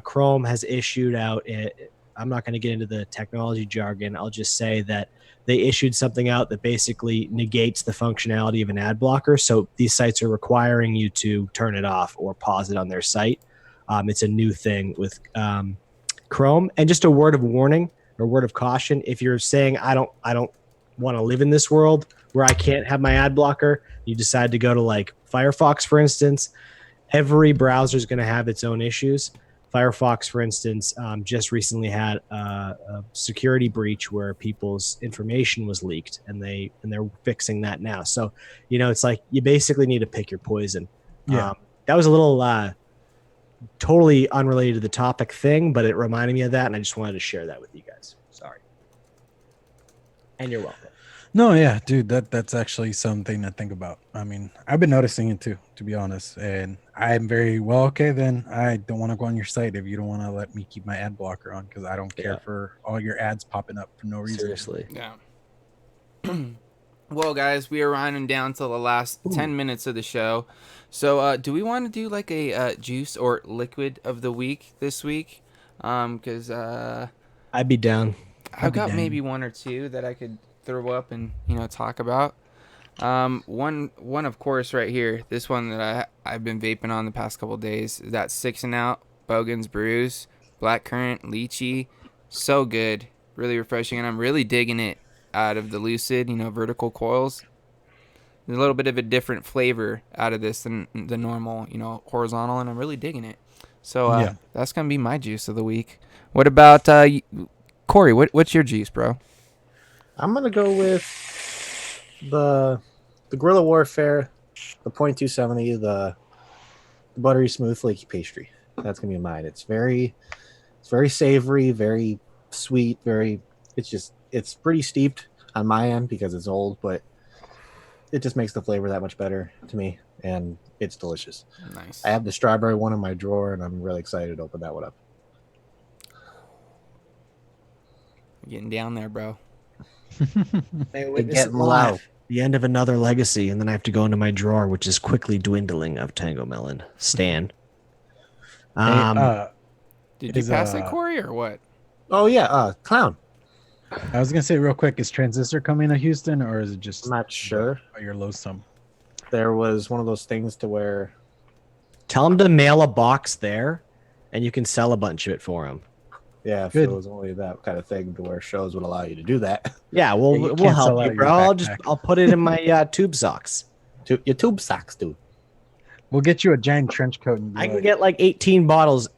Chrome has issued out. I'm not going to get into the technology jargon. I'll just say that they issued something out that basically negates the functionality of an ad blocker. So these sites are requiring you to turn it off or pause it on their site. It's a new thing with Chrome. And just a word of warning or word of caution: if you're saying I don't want to live in this world where I can't have my ad blocker, you decide to go to like Firefox, for instance. Every browser is going to have its own issues. Firefox, for instance, just recently had a security breach where people's information was leaked, and they're fixing that now. So, it's like you basically need to pick your poison. Yeah. That was a little totally unrelated to the topic thing, but it reminded me of that, and I just wanted to share that with you guys. Sorry. And you're welcome. No, yeah, dude, that's actually something to think about. I mean, I've been noticing it too, to be honest. And I'm very well, okay, then I don't want to go on your site if you don't want to let me keep my ad blocker on, because I don't care for all your ads popping up for no reason. Seriously. Yeah. Well, guys, we are running down to the last 10 minutes of the show. So do we want to do like a juice or liquid of the week this week? Because I'd be down. I've got maybe one or two that I could throw up and talk about. One of course right here, this one that I've been vaping on the past couple of days is that 6 and Out Bogan's Brews blackcurrant lychee. So good, really refreshing, and I'm really digging it out of the Lucid vertical coils. There's a little bit of a different flavor out of this than the normal horizontal, and I'm really digging it. So that's gonna be my juice of the week. What about Corey? What's your juice, bro? I'm gonna go with the Guerrilla Warfare, the .270, the buttery smooth flaky pastry. That's gonna be mine. It's very savory, very sweet, it's pretty steeped on my end because it's old, but it just makes the flavor that much better to me, and it's delicious. Nice. I have the strawberry one in my drawer, and I'm really excited to open that one up. Getting down there, bro. Getting low. The end of another legacy, and then I have to go into my drawer, which is quickly dwindling of Tango Melon. Stan. Did you pass it, Corey, or what? Oh yeah, Clown. I was gonna say real quick, is Transistor coming to Houston, or is it just I'm not sure. Your Lowsome? There was one of those things to where Tell him to mail a box there, and you can sell a bunch of it for him. if Good. it was only that kind of thing to where shows would allow you to do that. Yeah, you we'll can't help sell out you, of bro. your I'll put it in my tube socks. Your tube socks, dude. We'll get you a giant trench coat. And I can get like 18 bottles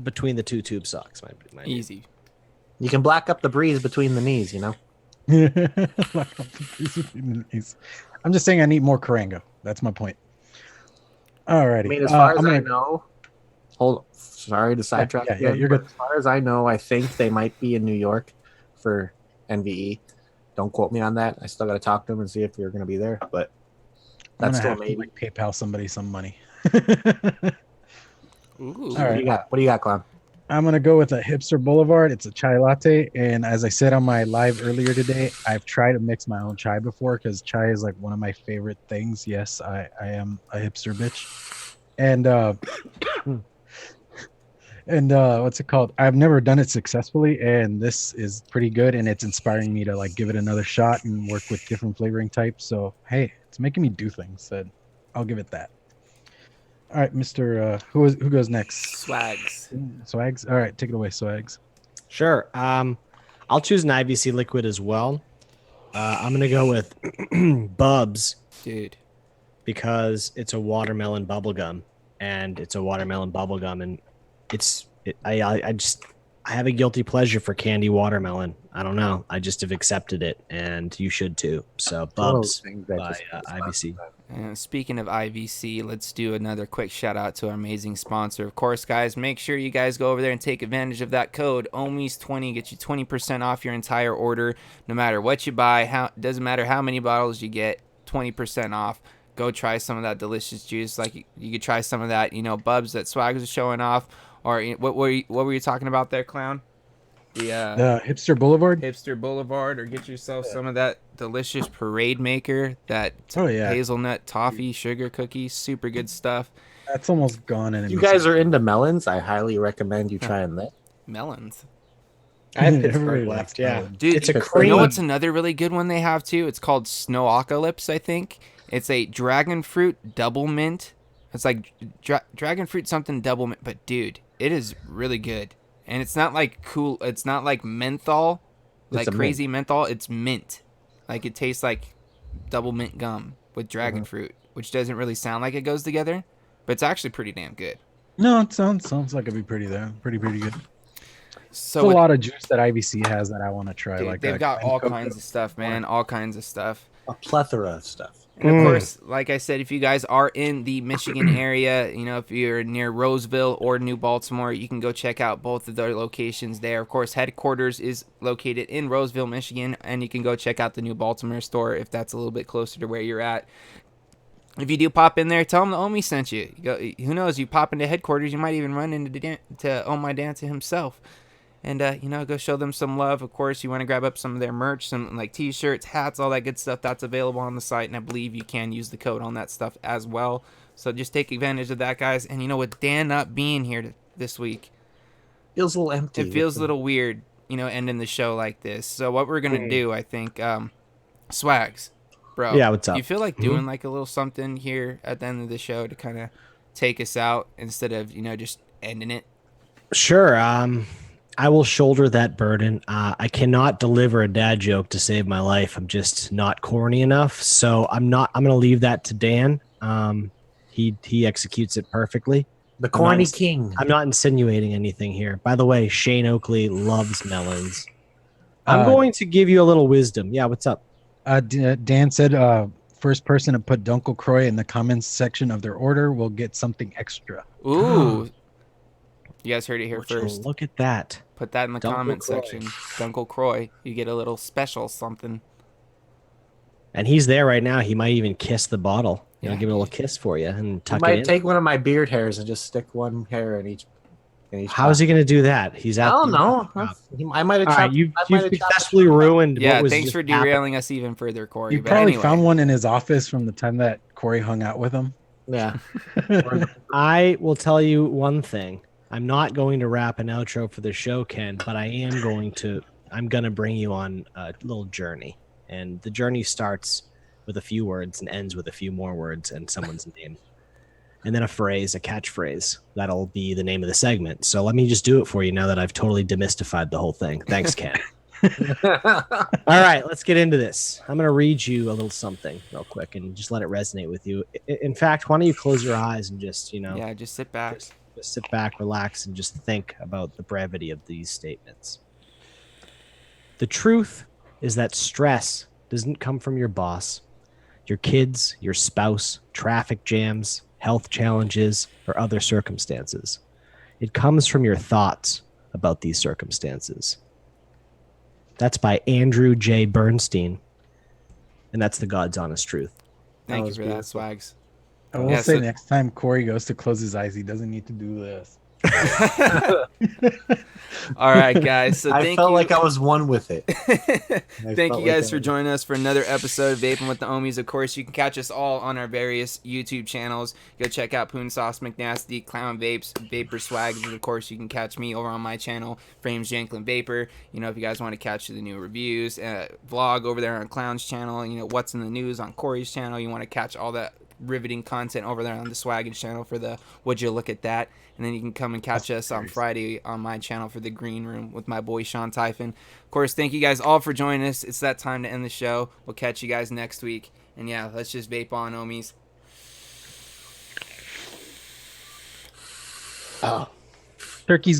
between the two tube socks. My Easy. You can black up the breeze between the knees, I'm just saying I need more Karango. That's my point. Alrighty. I mean, as far as I know, sorry to sidetrack. Yeah, you're good. As far as I know, I think they might be in New York for NVE. Don't quote me on that. I still got to talk to them and see if you're going to be there, but that's still maybe. Like PayPal somebody some money. Ooh. All right. What do you got, Clown? I'm going to go with a Hipster Boulevard. It's a chai latte. And as I said on my live earlier today, I've tried to mix my own chai before because chai is like one of my favorite things. Yes, I am a hipster bitch. And what's it called? I've never done it successfully, and this is pretty good, and it's inspiring me to like give it another shot and work with different flavoring types. So hey, it's making me do things. And I'll give it that. All right, Mr. Who goes next? Swags. Swags. All right, take it away, Swags. Sure. I'll choose an IVC liquid as well. I'm gonna go with Bubs, Dude. because it's a watermelon bubblegum, and I I have a guilty pleasure for candy watermelon. I don't know. I just have accepted it, and you should too. So, It's one of Bubs those things that by just goes IBC. Speaking of IVC, let's do another quick shout out to our amazing sponsor. Of course, guys, make sure you guys go over there and take advantage of that code Ohmies20. Get you 20% off your entire order, no matter what you buy. Doesn't matter how many bottles you get, 20% off. Go try some of that delicious juice. Like you could try some of that, Bubs that Swag was showing off. Or what were you talking about there, Clown? The Hipster Boulevard. Hipster Boulevard, or get yourself some of that delicious Parade Maker, that hazelnut toffee sugar cookies, super good stuff. That's almost gone. And If you guys are into melons, I highly recommend you trying that. Melons. I have Everybody Pittsburgh likes left. Yeah, melons. Dude, it's a you cream. know what's another really good one they have too? It's called Snowocalypse, I think. It's a dragon fruit double mint. It's like dragon fruit something double mint, but dude, it is really good. And it's not like cool. It's not like menthol, like crazy menthol. It's mint. Like it tastes like double mint gum with dragon fruit, which doesn't really sound like it goes together, but it's actually pretty damn good. No, it sounds like it'd be pretty good. So There's a lot of juice that IVC has that I want to try. dude, Like they've that got all Cocoa. kinds of stuff, man. All kinds of stuff. A plethora of stuff. And of course, like I said, if you guys are in the Michigan area, if you're near Roseville or New Baltimore, you can go check out both of their locations there. Of course, headquarters is located in Roseville, Michigan, and you can go check out the New Baltimore store if that's a little bit closer to where you're at. If you do pop in there, tell them the Ohmies sent you. Who knows? You pop into headquarters, you might even run into Oh My Danta himself. And, go show them some love. Of course, you want to grab up some of their merch, some like t-shirts, hats, all that good stuff. That's available on the site, and I believe you can use the code on that stuff as well. So just take advantage of that, guys. And, with Dan not being here this week, Feels a little empty. it feels a little weird, ending the show like this. So what we're going to do, I think, Swags, bro. Yeah, what's up? Do you feel like doing like a little something here at the end of the show to kind of take us out instead of, just ending it? Sure. I will shoulder that burden. I cannot deliver a dad joke to save my life. I'm just not corny enough. So I'm going to leave that to Dan. He executes it perfectly. The corny king. I'm not insinuating anything here. By the way, Shane Oakley loves melons. I'm going to give you a little wisdom. Yeah, what's up? Dan said first person to put Dunkelkroy in the comments section of their order will get something extra. Ooh. You guys heard it here first. Look at that. Put that in the comment section. Dunkelkroy. You get a little special something. And he's there right now. He might even kiss the bottle. Yeah. Give it a little kiss for you and I tuck it might in. take one of my beard hairs and just stick one hair in each. How's he going to do that? He's I out. don't know. I might have All chopped. right, you've I might have chopped successfully ruined. Yeah, what was thanks just for derailing us even further, Corey. You But probably anyway. found one in his office from the time that Corey hung out with him. Yeah. I will tell you one thing. I'm not going to wrap an outro for the show, Ken, but I'm going to bring you on a little journey. And the journey starts with a few words and ends with a few more words and someone's name. And then a phrase, a catchphrase. That'll be the name of the segment. So let me just do it for you now that I've totally demystified the whole thing. Thanks, Ken. All right, let's get into this. I'm going to read you a little something real quick and just let it resonate with you. In fact, why don't you close your eyes and just, Yeah, just sit back. just sit back, relax, and just think about the brevity of these statements. The truth is that stress doesn't come from your boss, your kids, your spouse, traffic jams, health challenges, or other circumstances. It comes from your thoughts about these circumstances. That's by Andrew J. Bernstein, and that's the God's honest truth. Thank you was for that, Swags. I will Yeah, say so- next time Corey goes to close his eyes, he doesn't need to do this. All right, guys. So I thank felt you. like I was one with it. Thank felt you guys like for I- joining us for another episode of Vaping with the Ohmies. Of course, you can catch us all on our various YouTube channels. Go check out Poon Sauce McNasty, Clown Vapes, Vapor Swags, and of course, you can catch me over on my channel, Frames Janklin Vapor. If you guys want to catch the new reviews, vlog over there on Clown's channel. What's in the news on Corey's channel. You want to catch all that riveting content over there on the Swaggin' channel for the Would You Look at That. And then you can come and catch us on Friday on my channel for the Green Room with my boy Sean Typhon. Of course, thank you guys all for joining us. It's that time to end the show. We'll catch you guys next week. And yeah, let's just vape on, Ohmies. Turkey's